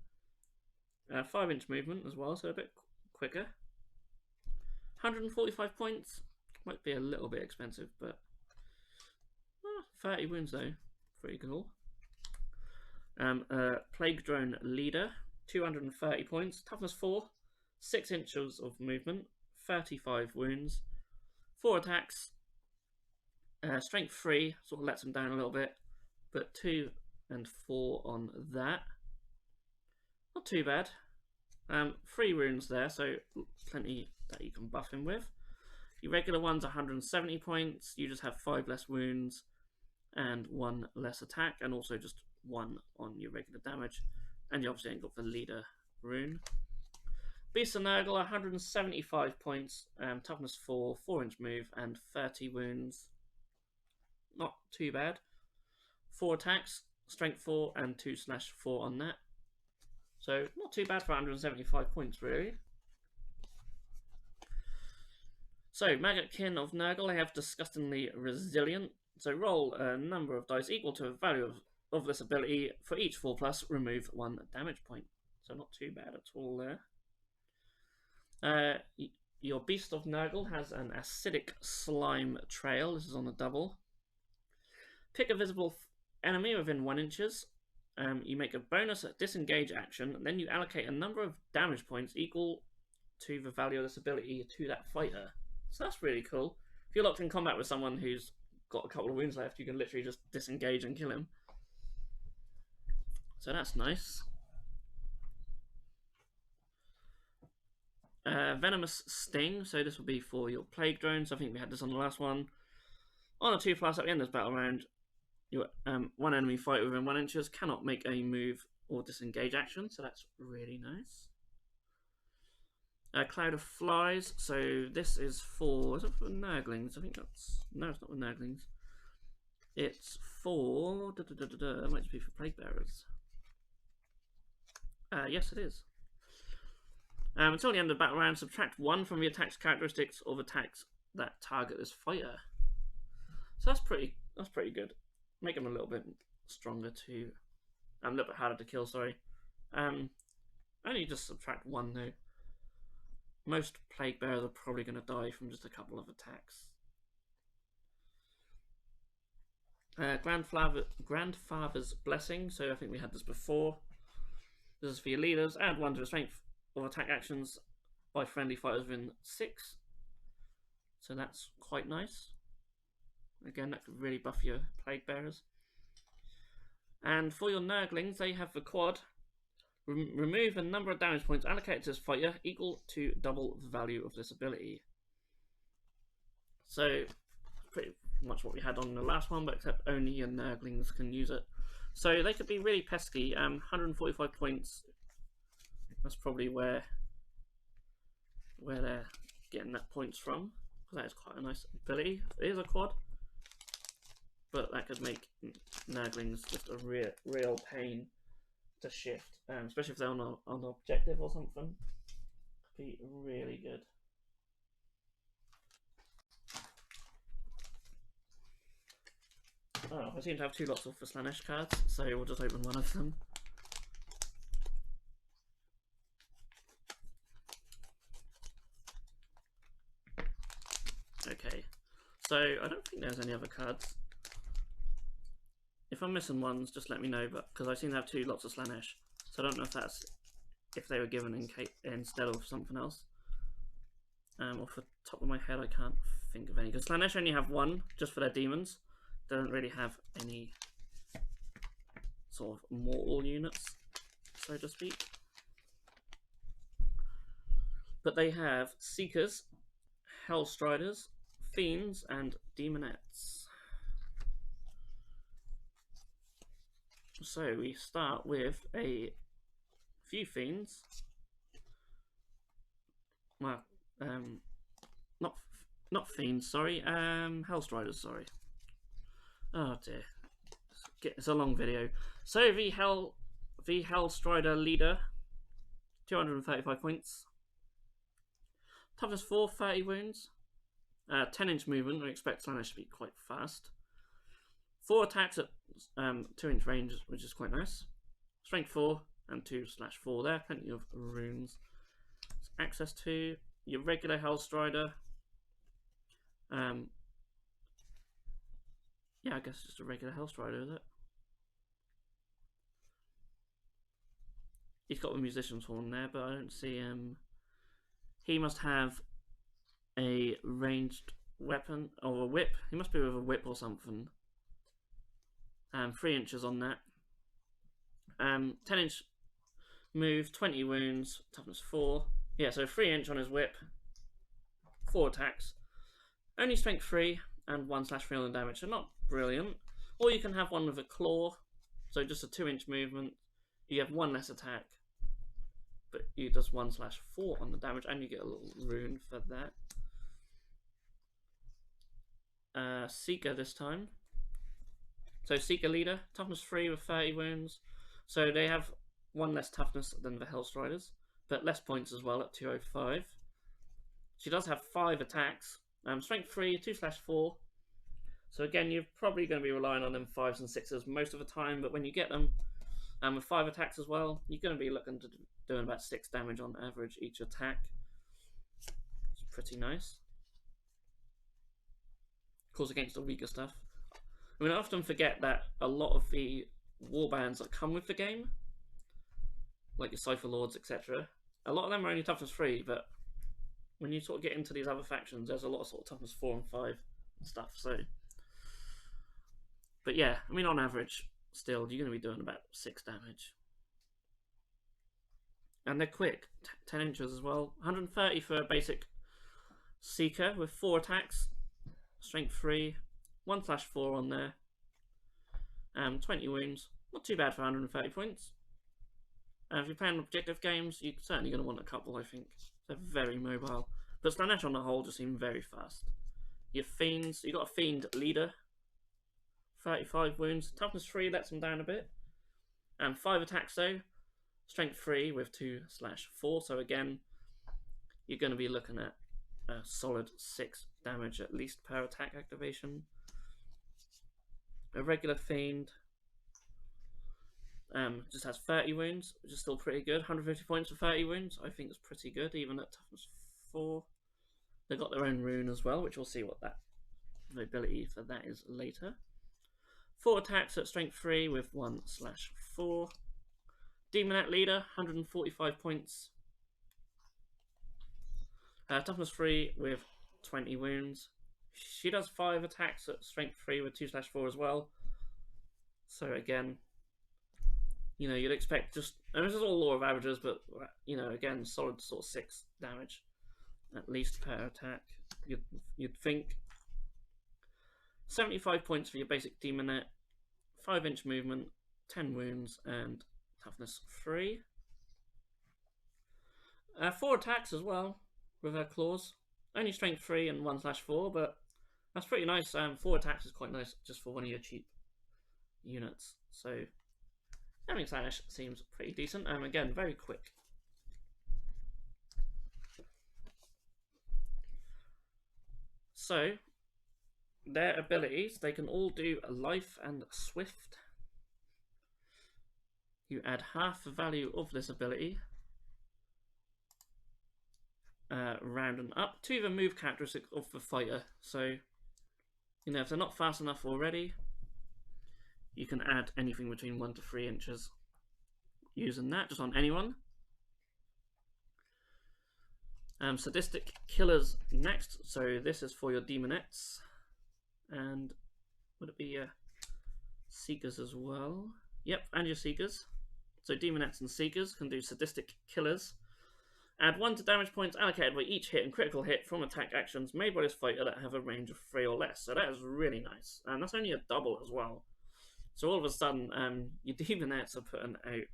5-inch movement as well, so a bit quicker. 145 points. Might be a little bit expensive, but 30 wounds though. Pretty cool. Plague Drone Leader, 230 points. Toughness 4, 6 inches of movement, 35 wounds, 4 attacks. Strength 3 sort of lets him down a little bit, but 2 and 4 on that. Not too bad. 3 wounds there, so plenty that you can buff him with. Your regular one's 170 points. You just have 5 less wounds and 1 less attack, and also just 1 on your regular damage. And you obviously ain't got the leader rune. Beast of Nurgle, 175 points, toughness 4, 4-inch move, and 30 wounds. Not too bad. 4 attacks, strength 4, and 2/4 on that. So, not too bad for 175 points, really. So, Maggotkin of Nurgle, they have disgustingly resilient. So, roll a number of dice equal to the value of this ability. For each 4+, remove 1 damage point. So, not too bad at all there. Your Beast of Nurgle has an acidic slime trail. This is on a double. Pick a visible enemy within 1 inches. You make a bonus disengage action, and then you allocate a number of damage points equal to the value of this ability to that fighter. So that's really cool. If you're locked in combat with someone who's got a couple of wounds left, you can literally just disengage and kill him. So that's nice. Venomous Sting, so this will be for your Plague Drones. I think we had this on the last one. On a 2+ at the end of this battle round, your one enemy fighter within 1 inches cannot make a move or disengage action, so that's really nice. Cloud of Flies, so this is for Nurglings? I think that's... No, it's not with Nurglings. It's for... It might be for Plague Bearers. Yes, it is. Until the end of the battle round, subtract 1 from the attack's characteristics of attacks that target this fighter. So that's pretty good. Make them a little bit stronger too. A little bit harder to kill, sorry. Only just subtract 1 though. Most Plague Bearers are probably going to die from just a couple of attacks. Grandfather's Blessing, so I think we had this before. This is for your leaders. Add 1 to the strength of attack actions by friendly fighters within 6. So that's quite nice. Again, that could really buff your Plague Bearers. And for your Nurglings, they have the quad. Remove a number of damage points allocated to this fighter equal to double the value of this ability. So, pretty much what we had on the last one, but except only your Nurglings can use it. So they could be really pesky. 145 points. That's probably where they're getting that points from. That is quite a nice ability. It is a quad, but that could make Nurglings just a real pain to shift, especially if they're on an objective or something. Could be really good. Oh, I seem to have 2 lots of the Slaanesh cards, so we'll just open one of them. Okay, so I don't think there's any other cards. If I'm missing ones, just let me know, but because I seem to have 2 lots of Slaanesh, so I don't know if they were given instead of something else. Off the top of my head, I can't think of any, because Slaanesh only have 1 just for their demons. They don't really have any sort of mortal units, so to speak. But they have Seekers, Hellstriders, Fiends, and Demonettes. So we start with a few Fiends. Well, not Fiends, sorry. Hellstriders, sorry. Oh dear, it's a long video. So the Hellstrider leader, 235 points. Toughness 4, 30 wounds. 10-inch movement. We expect Slaanesh to be quite fast. 4 attacks at 2-inch range, which is quite nice. Strength 4 and 2/4 there. Plenty of runes. Access to your regular Hellstrider. Yeah, I guess it's just a regular Hellstrider, is it? He's got the Musician's Horn there, but I don't see he must have a ranged weapon or a whip. He must be with a whip or something. 3 inches on that. 10-inch move, 20 wounds, toughness 4. Yeah, so 3 inch on his whip. 4 attacks. Only strength 3 and 1/3 on the damage, so not brilliant. Or you can have one with a claw, so just a 2-inch movement. You have 1 less attack. but you does 1/4 on the damage, and you get a little rune for that. Seeker this time. So Seeker leader, toughness 3 with 30 wounds. So they have 1 less toughness than the Hellstriders, but less points as well at 205. She does have 5 attacks. Strength 3, 2/4. So again, you're probably going to be relying on them 5s and 6s most of the time, but when you get them, with 5 attacks as well, you're going to be looking to doing about 6 damage on average each attack. It's pretty nice. Of course, against the weaker stuff. I mean, I often forget that a lot of the warbands that come with the game, like your Cypher Lords, etc., a lot of them are only toughness 3, but when you sort of get into these other factions, there's a lot of sort of toughness 4 and 5 and stuff, so... But yeah, I mean, on average, still, you're going to be doing about 6 damage. And they're quick, 10 inches as well. 130 for a basic Seeker with 4 attacks, strength 3, 1/4 on there, 20 wounds. Not too bad for 130 points. If you're playing objective games, you're certainly going to want a couple, I think. They're very mobile. But Slanesh on the whole just seem very fast. Your Fiends, you got a Fiend leader, 35 wounds, toughness 3 lets them down a bit. 5 attacks though, strength 3 with 2/4. So again, you're going to be looking at a solid 6 damage at least per attack activation. A regular Fiend just has 30 wounds, which is still pretty good. 150 points for 30 wounds, I think is pretty good, even at toughness 4. They've got their own rune as well, which we'll see what that the ability for that is later. 4 attacks at strength 3 with 1/4. Demonette leader, 145 points. Toughness 3 with 20 wounds. She does 5 attacks at strength 3 with 2/4 as well. So again, you know, you'd expect just, and this is all law of averages, but you know, again, solid sort of 6 damage at least per attack. You'd think. 75 points for your basic Demonette, 5-inch movement, 10 wounds, and toughness 3. 4 attacks as well with her claws. Only strength 3 and 1/4, but that's pretty nice. 4 attacks is quite nice just for one of your cheap units. So having Slanesh seems pretty decent, and again, very quick. So their abilities, they can all do Life and Swift. You add half the value of this ability, round and up, to the move characteristic of the fighter. So, you know, if they're not fast enough already, you can add anything between 1 to 3 inches using that, just on anyone. Sadistic Killers next, so this is for your Demonettes. And would it be your Seekers as well? Yep, and your Seekers. So Demonettes and Seekers can do Sadistic Killers. Add 1 to damage points allocated by each hit and critical hit from attack actions made by this fighter that have a range of 3 or less. So that is really nice. And that's only a double as well. So all of a sudden, your Demonettes are putting out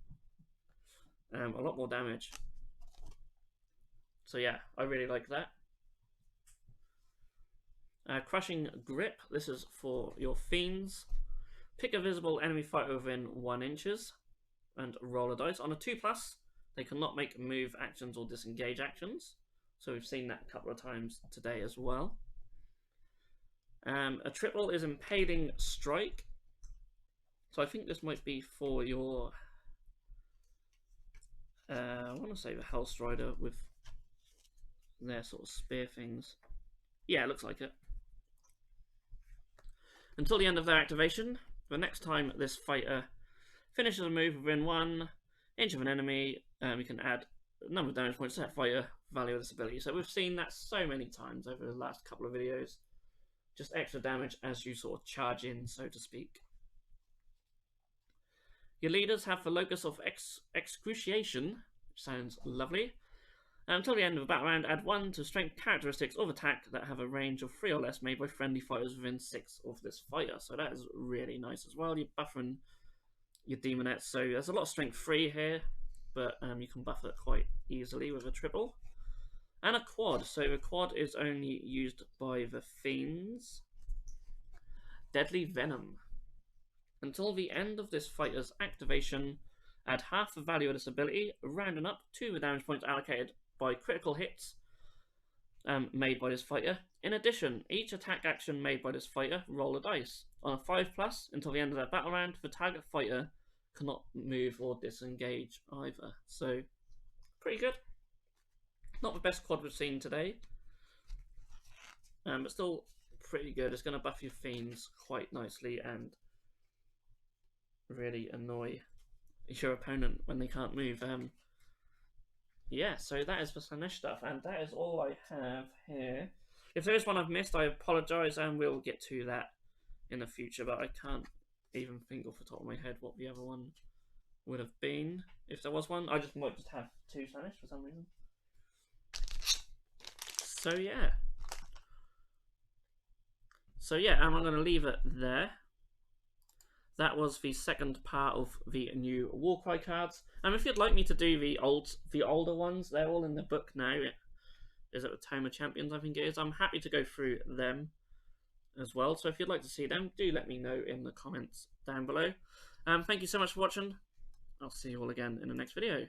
a lot more damage. So yeah, I really like that. Crushing Grip, this is for your Fiends. Pick a visible enemy fighter within 1 inches and roll a dice. On a 2+, they cannot make move actions or disengage actions. So we've seen that a couple of times today as well. A triple is Impaling Strike. So I think this might be for your, I want to say the Hellstrider with their sort of spear things. Yeah, it looks like it. Until the end of their activation, the next time this fighter finishes a move within 1 inch of an enemy, you can add a number of damage points to that fighter value of this ability. So we've seen that so many times over the last couple of videos. Just extra damage as you sort of charge in, so to speak. Your leaders have the Locus of Excruciation, which sounds lovely. Until the end of the battle round, add 1 to strength characteristics of attack that have a range of 3 or less made by friendly fighters within 6 of this fighter. So that is really nice as well. You're buffering your Demonettes, so there's a lot of strength 3 here, but you can buff it quite easily with a triple. And a quad, so the quad is only used by the fiends. Deadly Venom. Until the end of this fighter's activation, add half the value of this ability, rounding up to the damage points allocated by critical hits made by this fighter. In addition, each attack action made by this fighter, roll a dice. On a 5+, until the end of that battle round, the target fighter cannot move or disengage either. So, pretty good. Not the best quad we've seen today, but still pretty good. It's going to buff your fiends quite nicely and really annoy your opponent when they can't move. Yeah, so that is the Slaanesh stuff, and that is all I have here. If there is one I've missed, I apologise, and we'll get to that in the future, but I can't even think off the top of my head what the other one would have been. If there was one, I might just have 2 Slaanesh for some reason. So yeah. And I'm going to leave it there. That was the second part of the new Warcry cards. And if you'd like me to do the older ones, they're all in the book now. Is it the Tome of Champions, I think it is. I'm happy to go through them as well. So if you'd like to see them, do let me know in the comments down below. Thank you so much for watching. I'll see you all again in the next video.